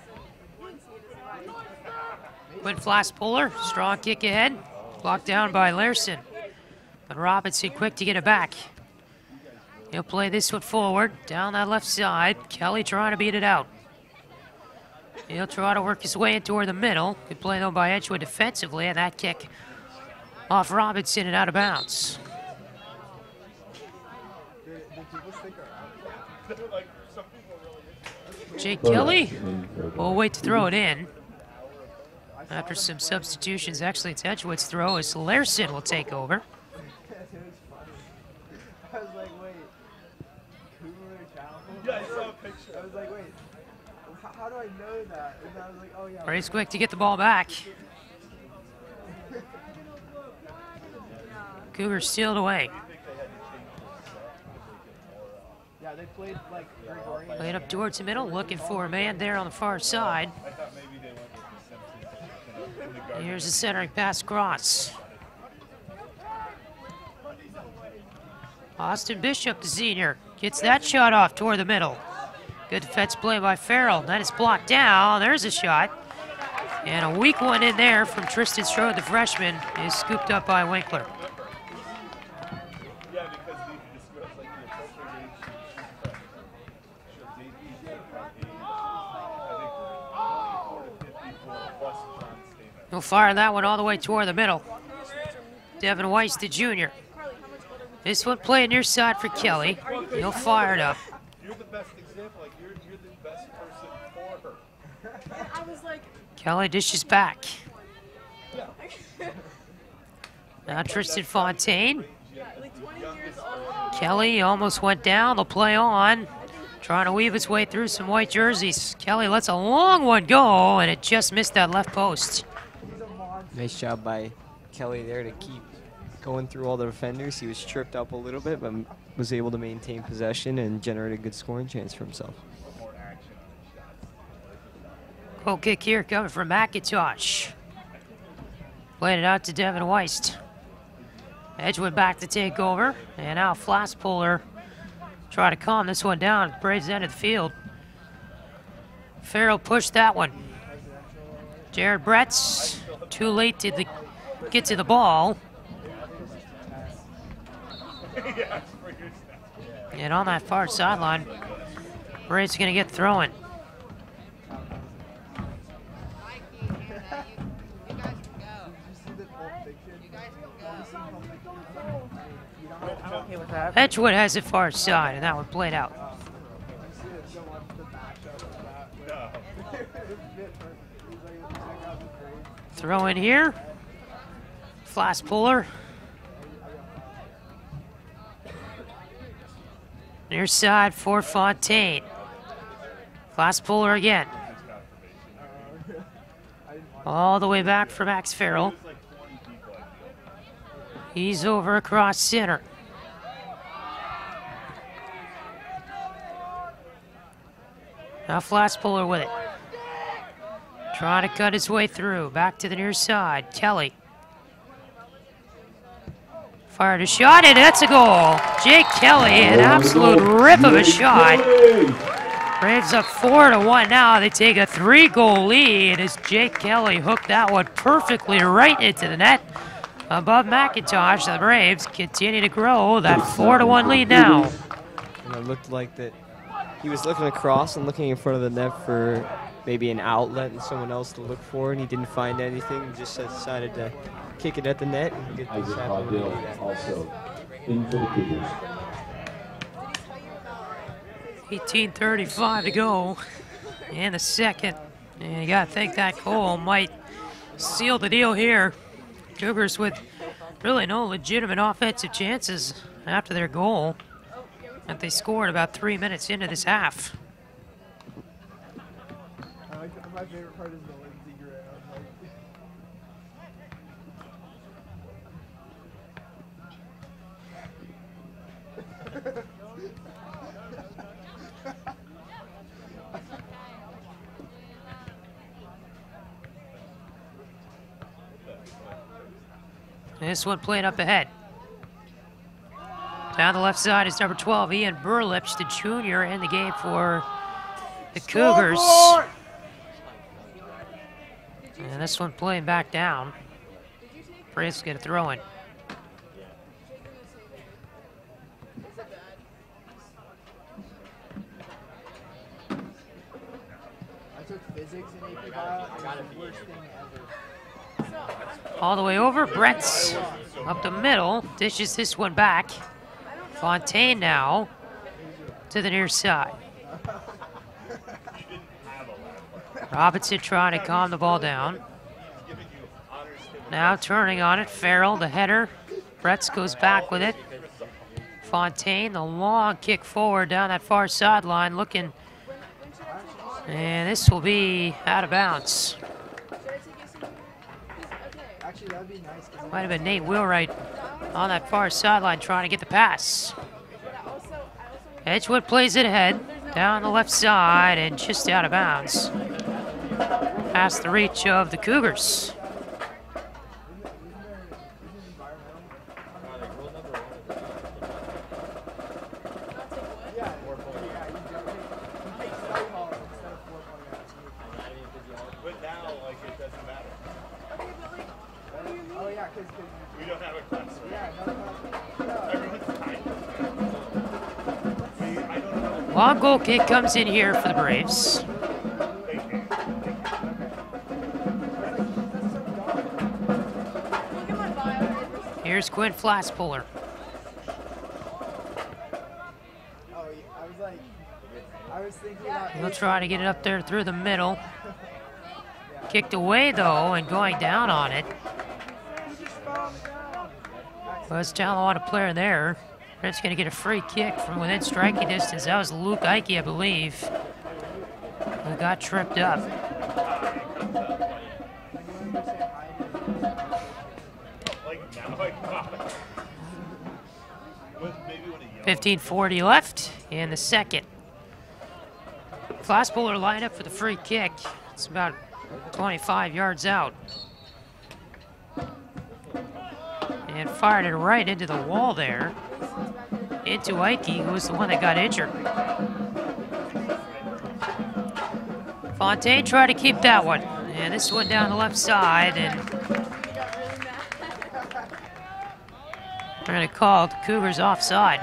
Good flash puller. Strong kick ahead. Blocked down by Larson. But Robinson quick to get it back. He'll play this one forward. Down that left side. Kelly trying to beat it out. He'll try to work his way in toward the middle. Good play though by Edgewood defensively. And that kick off Robinson and out of bounds. Jake Kelly will wait to throw it in. After some substitutions, actually it's Edgewood's throw as Larson will take over. I was like, wait, Cooler Chapel? Yeah, I saw a picture. I was like, wait, how do I know that? And I was like, oh yeah. Braves quick to get the ball back. Cougars stealed away. Yeah, they played like Gregorian. Played up towards the middle, looking for a man there on the far side. I thought maybe they went with the Simpsons. Here's a centering pass cross. Austin Bishop, the senior, gets that shot off toward the middle. Good defense play by Farrell. That is blocked down. There's a shot. And a weak one in there from Tristan Strode, the freshman, is scooped up by Winkler. Yeah, because they discussed like the appropriate age should date He'll fire that one all the way toward the middle. Devin Weiss, the junior. This one playing near side for Kelly. He'll fire it up. You're the best example. Like you're the best person for her. I was like, Kelly dishes back. Now Tristan Fontaine. like 20 years old. Kelly almost went down. They'll play on. Trying to weave its way through some white jerseys. Kelly lets a long one go, and it just missed that left post. Nice job by Kelly there to keep going through all the defenders. He was tripped up a little bit, but was able to maintain possession and generate a good scoring chance for himself. Goal kick here coming from McIntosh. Played it out to Devin Weist. Edgewood back to take over. And now Flask Puller try to calm this one down. Braves end of the field. Farrell pushed that one. Jared Bretz too late to get to the ball. And on that far sideline, Braves going to get throwing. Edgewood has it far side, and that one played out. Throw in here. Flask Puller. Near side for Fontaine. Flask Puller again. All the way back for Max Farrell. He's over across center. Now Flask Puller with it. Trying to cut his way through. Back to the near side. Kelly. Fired a shot, and that's a goal. Jake Kelly, an absolute rip of a shot. Braves up 4-1 now. They take a 3-goal lead as Jake Kelly hooked that one perfectly right into the net. Above McIntosh, the Braves continue to grow that 4-1 lead now. And it looked like that he was looking across and looking in front of the net for maybe an outlet and someone else to look for, and he didn't find anything. He just decided to kick it at the net and get this happen. Also in for the Cougars. 18:35 to go in the second. And you got to think that goal might seal the deal here. Cougars with really no legitimate offensive chances after their goal that they scored about 3 minutes into this half. My favorite part is the Lindsey Graham. This one played up ahead. Down the left side is number 12, Ian Burlips, the junior, in the game for the Cougars. And this one playing back down. Braves get a throw in. I took physics in AP Bio. It was the worst thing ever. All the way over, Brett's up the middle, dishes this one back. Fontaine now to the near side. Robinson trying to calm the ball down. Now turning on it, Farrell, the header. Bretz goes back with it. Fontaine, the long kick forward down that far sideline, looking. And this will be out of bounds. Actually, that'd be nice. Might have been Nate Wheelwright on that far sideline trying to get the pass. Edgewood plays it ahead, down the left side, and just out of bounds. Past the reach of the Cougars. Long goal kick comes in here for the Braves. Here's Quinn Flasspuller. He'll try to get it up there through the middle. Kicked away though, and going down on it was Talawada player there. Brent's going to get a free kick from within striking distance. That was Luke Ike, I believe, who got tripped up. 15:40 left in the second. Glasspuller lined up for the free kick. It's about 25 yards out. And fired it right into the wall there. Into Ike, who was the one that got injured. Fontaine tried to keep that one. And this one down the left side. And they're going to call the Cougars offside.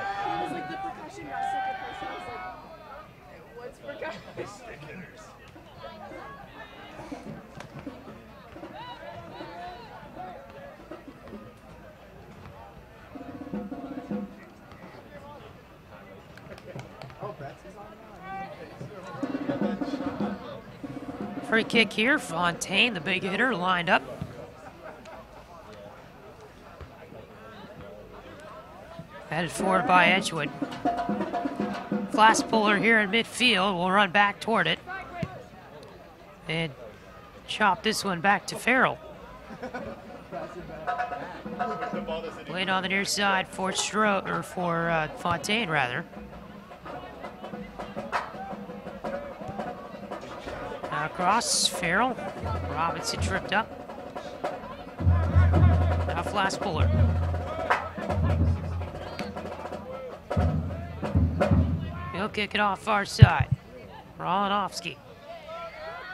Free kick here, Fontaine, the big hitter, lined up. Headed forward by Edgewood. Glasspuller here in midfield will run back toward it. And chop this one back to Farrell. Played on the near side for Fontaine, rather. Across, Farrell. Robinson tripped up. Now Glasspuller. He'll kick it off far side. Rolonovsky.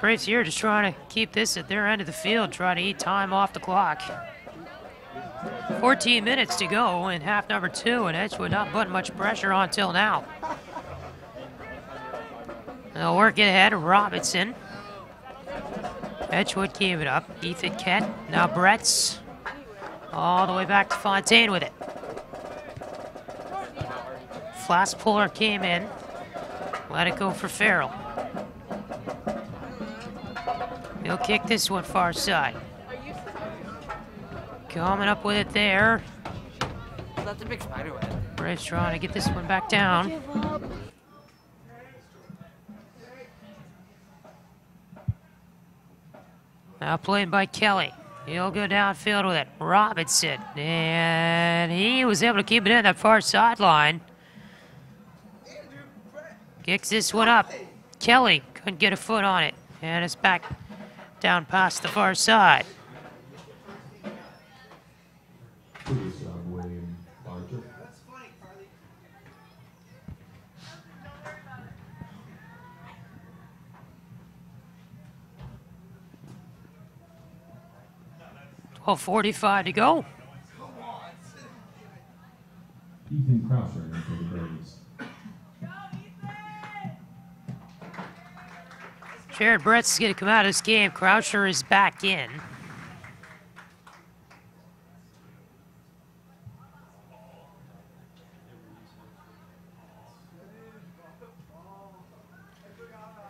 Braves here just trying to keep this at their end of the field, trying to eat time off the clock. 14 minutes to go in half number 2, and Edgewood not putting much pressure on till now. They'll work it ahead, Robinson. Edgewood gave it up. Ethan Kent. Now Brett's. All the way back to Fontaine with it. Glasspuller came in. Let it go for Farrell. He'll kick this one far side. Coming up with it there. That's a big spider web. Braves trying to get this one back down. Now played by Kelly. He'll go downfield with it. Robinson. And he was able to keep it in that far sideline. Kicks this one up. Kelly couldn't get a foot on it. And it's back down past the far side. Please, William Barger. 12:45 to go. Ethan Croucher for the Braves. Jared Brett's going to come out of this game. Croucher is back in.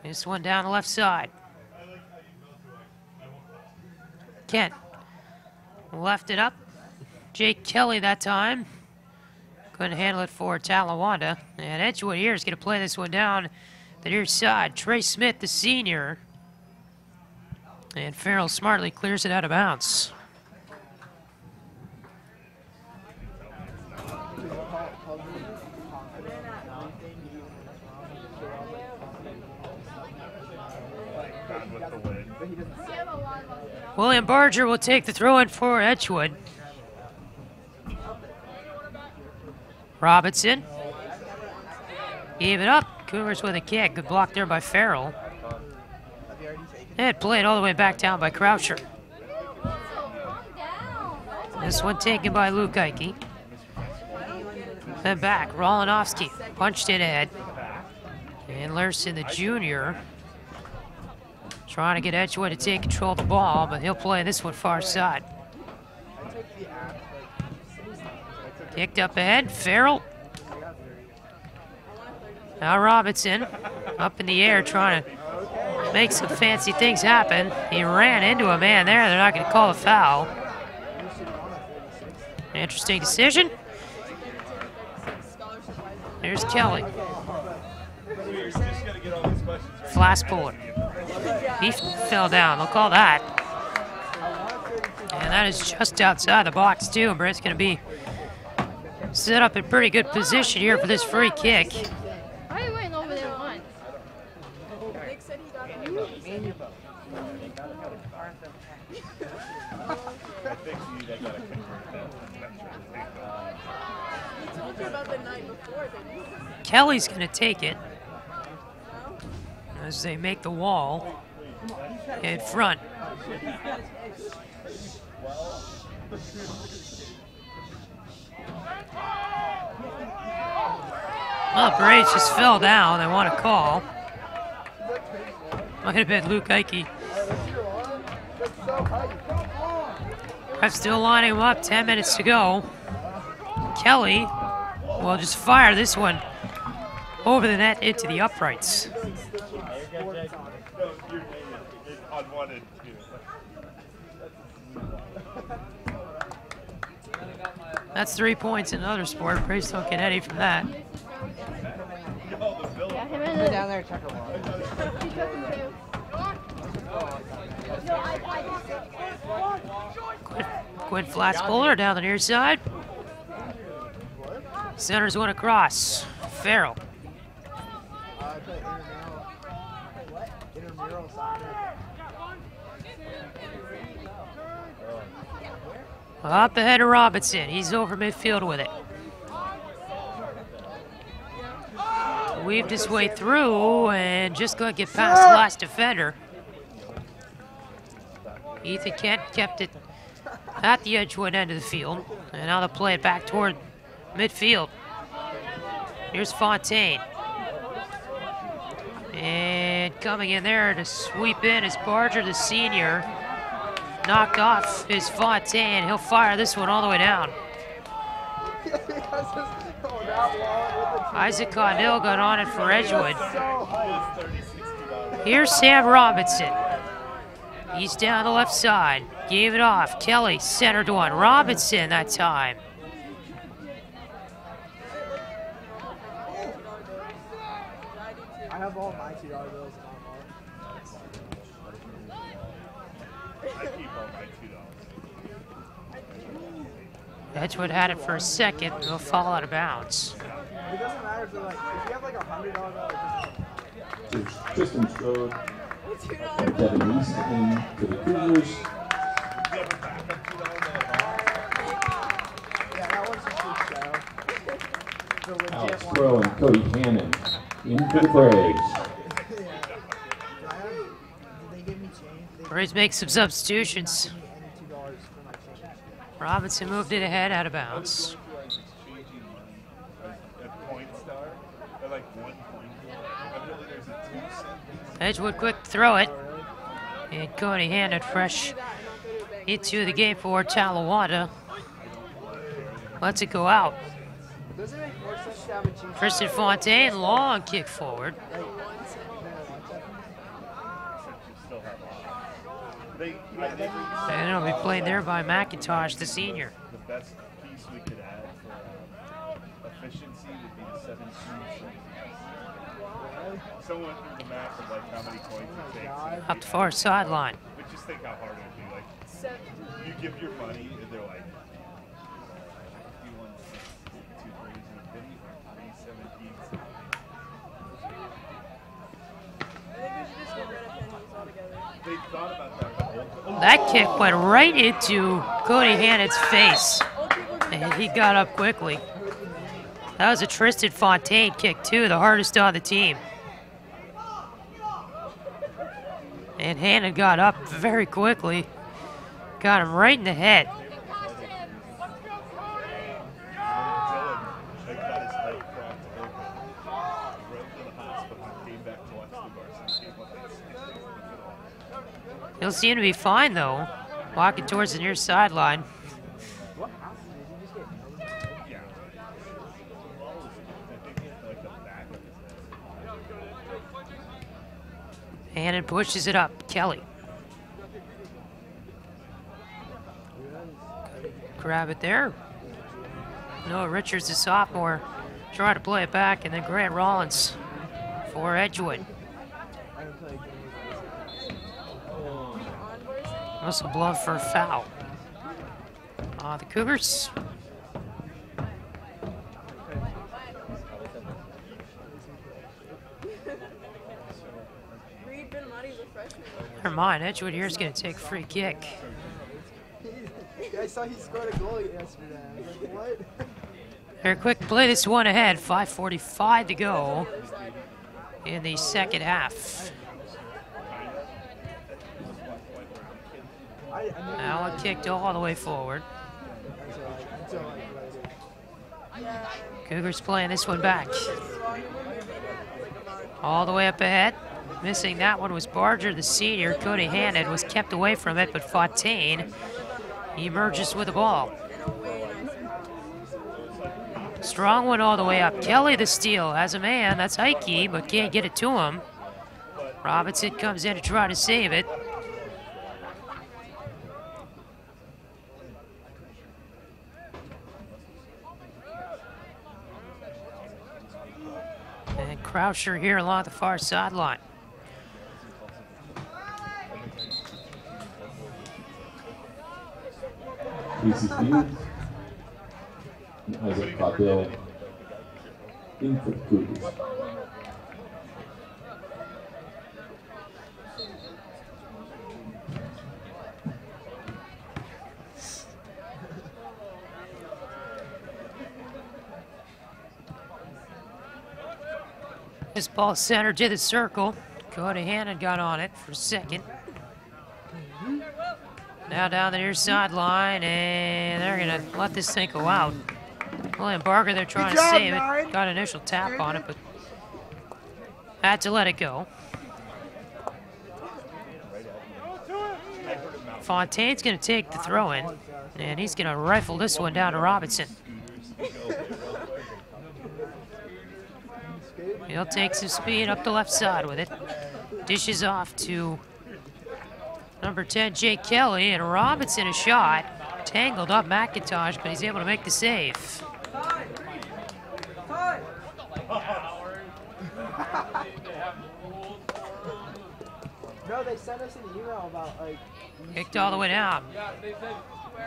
This one down the left side. Kent left it up. Jake Kelly that time. Couldn't handle it for Talawanda. And Edgewood here is going to play this one down the near side. Trey Smith, the senior. And Farrell smartly clears it out of bounds. William Barger will take the throw in for Edgewood. Robinson gave it up. Cougars with a kick. Good block there by Farrell. And played all the way back down by Croucher. This one taken by Luke Ike. Then back, Rolonovsky punched it ahead. And Larson, the junior, trying to get Edgewood to take control of the ball, but he'll play this one far side. Kicked up ahead, Farrell. Now Robinson up in the air trying to make some fancy things happen. He ran into a man there. They're not going to call a foul. Interesting decision. There's Kelly. Flash puller. He fell down. They'll call that. And that is just outside the box, too. And Brett's going to be set up in pretty good position here for this free kick. Why are you waiting over there once? Nick said he got you. He told you about the night before, didn't he? Kelly's going to take it as they make the wall in front. Well, Braves just fell down. They want a call. Might have been Luke Ike. I'm still lining him up. 10 minutes to go. Kelly will just fire this one over the net into the uprights. That's 3 points in another sport. Braves don't get any from that. Down there, check her Quinn Flatspoler down the near side. Centers one across. Farrell. Up ahead of Robinson. He's over midfield with it. Weaved his way through and just going to get past the last defender. Ethan Kent kept it at the Edgewood end of the field. And now they'll play it back toward midfield. Here's Fontaine. And coming in there to sweep in is Barger, the senior. Knocked off is Fontaine. He'll fire this one all the way down. Isaac Condell got on it for Edgewood. Here's Sam Robinson. He's down the left side. Gave it off. Kelly centered one. Robinson that time. I have all my $2 bills in I keep all my $2. Edgewood had it for a second. It'll fall out of bounds. It doesn't matter. matters. Like, if you have like $100 There's Tristan Strode and Devin East into the Cougars. yeah, that one's just too shallow. The legit Alex one. Crow and Cody Hannon into the Braves. They give me change. Braves make some substitutions. They give me any $2 for my change. Robinson moved it ahead out of bounds. Edgewood quick to throw it. And Cody Hannon fresh into the game for Talawanda. Lets it go out. Doesn't it make more sense to have a cheese? Tristan Fontaine, long kick forward. And it'll be played there by McIntosh, the senior. The best piece we could add for efficiency would be the 17. Someone went through the math of like how many points it takes. Up the far sideline. But just think how hard it would be. Like, you give your money and they're like, you won 2 threes and then you won 3 17. I think we should just get rid of pennies altogether. They thought about that the whole time. That kick went right into Cody Hannon's face. And he got up quickly. That was a Tristan Fontaine kick too, the hardest on the team. And Hannon got up very quickly. Got him right in the head. He'll seem to be fine though, walking towards the near sideline. Hannon pushes it up. Kelly. Grab it there. Noah Richards, the sophomore, trying to play it back, and then Grant Rollins for Edgewood. Whistle blown for a foul. The Cougars. Never mind, Edgewood here is going to take a free kick. I saw he scored a goal yesterday. I was like, what? Here, quick play this one ahead. 5:45 to go in the second half. Allen kicked all the way forward. Cougars playing this one back. All the way up ahead. Missing that one was Barger, the senior. Cody Hannon was kept away from it, but Fontaine emerges with the ball. Strong one all the way up. Kelly the steal has a man. That's Heike, but can't get it to him. Robinson comes in to try to save it. And Croucher here along the far sideline. Casey Fields and Isaac Caudill in for the Cougars. This ball centered to the circle. Cody Hannon got on it for second. Now down the near sideline, and they're going to let this thing go out. William Barker, they're trying to save it. Got an initial tap on it, but had to let it go. Fontaine's going to take the throw in, and he's going to rifle this one down to Robinson. He'll take some speed up the left side with it. Dishes off to number 10, Jake Kelly, and Robinson a shot. Tangled up McIntosh, but he's able to make the save. No, they sent us an email about like. Kicked all the way down.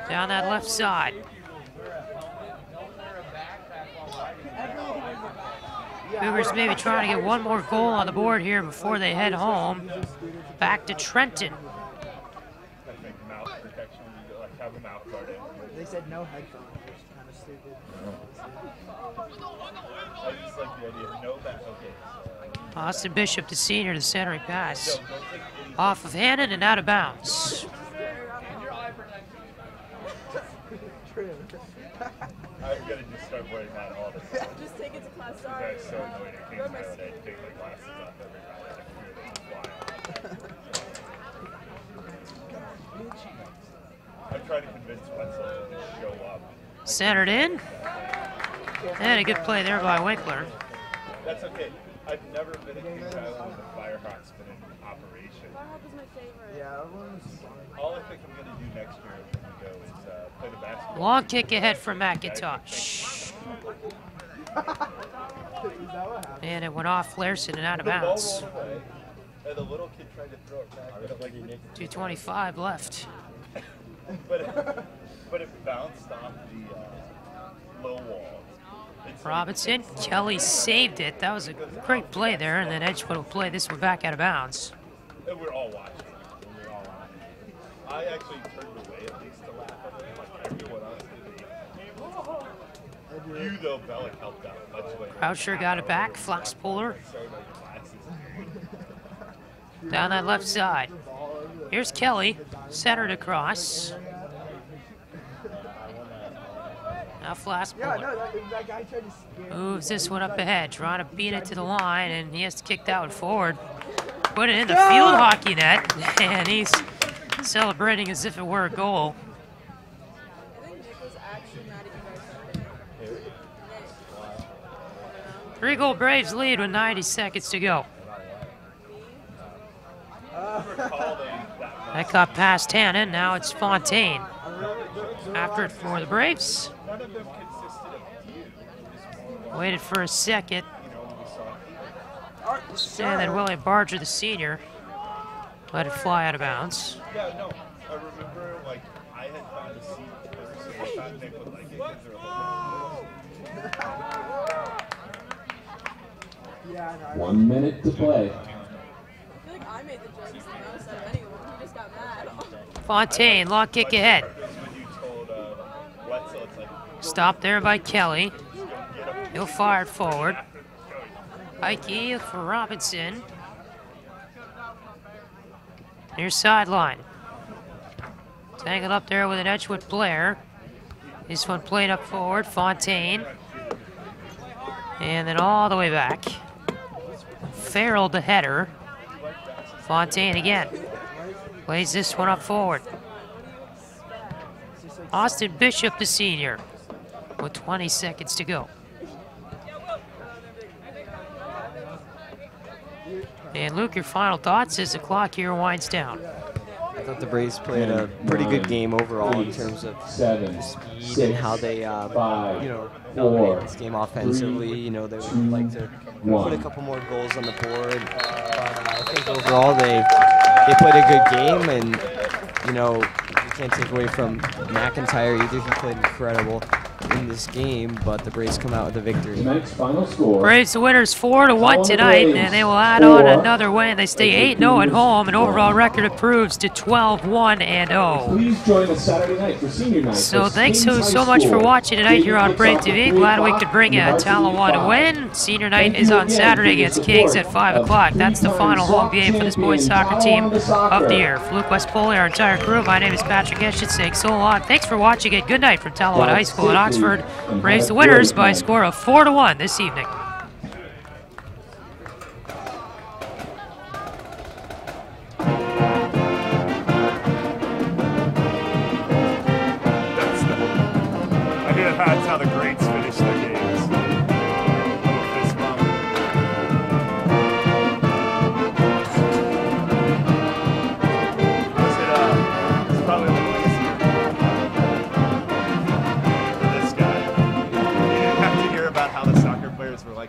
Down that left side. Cougars maybe trying to get one more goal on the board here before they head home. Back to Trenton. I think mouth protection, you like have a mouth guard in. They said no headphones, which is kind of stupid. I just like the idea of no back. Okay. Austin Bishop, the senior, the centering pass. Off of Hannon and out of bounds. I'm gonna just start wearing that all the time. Just take it to class. You Sorry. guys so annoying. It came out and I take my glasses off every time. I fear they fly off. I try to convince Wetzel to just show up. Centered in. And a good play there by Winkler. That's okay. I've never been a King Island when the Firehawks been in operation. Firehawk is my favorite. Yeah, everyone's All I think I'm gonna do next year when we go is play the basketball. Long kick ahead for McIntosh. And it went off Larson and out of bounds. The ball rolled away, and the little kid tried to throw it back. But it, like, 2:25 left. but it bounced off the low wall. Robinson, Kelly saved it. That was a great play there, and then Edgewood will play this one back out of bounds. And we're all watching. I actually turned away at least to laugh at it, like everyone else did. You, though, Bellick helped out much later. Croucher got it back, Flax puller. Down that left side. Here's Kelly, centered across. Now Flax puller. that guy tried to scare Moves this one up ahead, trying to beat it to the line, and he has to kick that one forward. Put it in the field hockey net, and he's celebrating as if it were a goal. I think Nick was actually mad at you guys. 3-goal Braves lead with 90 seconds to go. That got past Hannon, now it's Fontaine. After it for the Braves. Waited for a second. And then William Barger, the senior, let it fly out of bounds. Yeah, no, I remember, like, I had found a seat first, and I thought Nick would like it because they're a little 1 minute to play. I feel like I made the jokes the most out of anyone. He just got mad. Fontaine, long kick ahead. when you told Wetzel, it's like, Stopped there by Kelly. He'll fire it forward. Heike for Robinson. Near sideline. Tangled up there with an Edgewood player. This one played up forward, Fontaine. And then all the way back. Farrell the header. Fontaine again. Plays this one up forward. Austin Bishop, the senior, with 20 seconds to go. And Luke, your final thoughts as the clock here winds down. I thought the Braves played a pretty good game overall in terms of the speed and how they, dominated this game offensively. You know, they would like to put a couple more goals on the board. But I think overall they played a good game, and you know, you can't take away from McIntyre either. He played incredible in this game, but the Braves come out with a victory. Tonight's final score. Braves the winners 4-1 tonight, and they will add on another win. They stay 8-0 at home, and overall record improves to 12-1-0. Please join us Saturday night for senior night. So thanks so much for watching tonight here on Brave TV. Glad we could bring you a Talawanda win. Senior night is on Saturday against Kings at 5 o'clock. That's the final home game for this boys soccer team of the year. For Luke Westpoli, our entire crew, my name is Patrick Eschett saying so long. Thanks for watching it. Good night from Talawanda High School in Oxford. Braves the winners by a score of 4-1 this evening.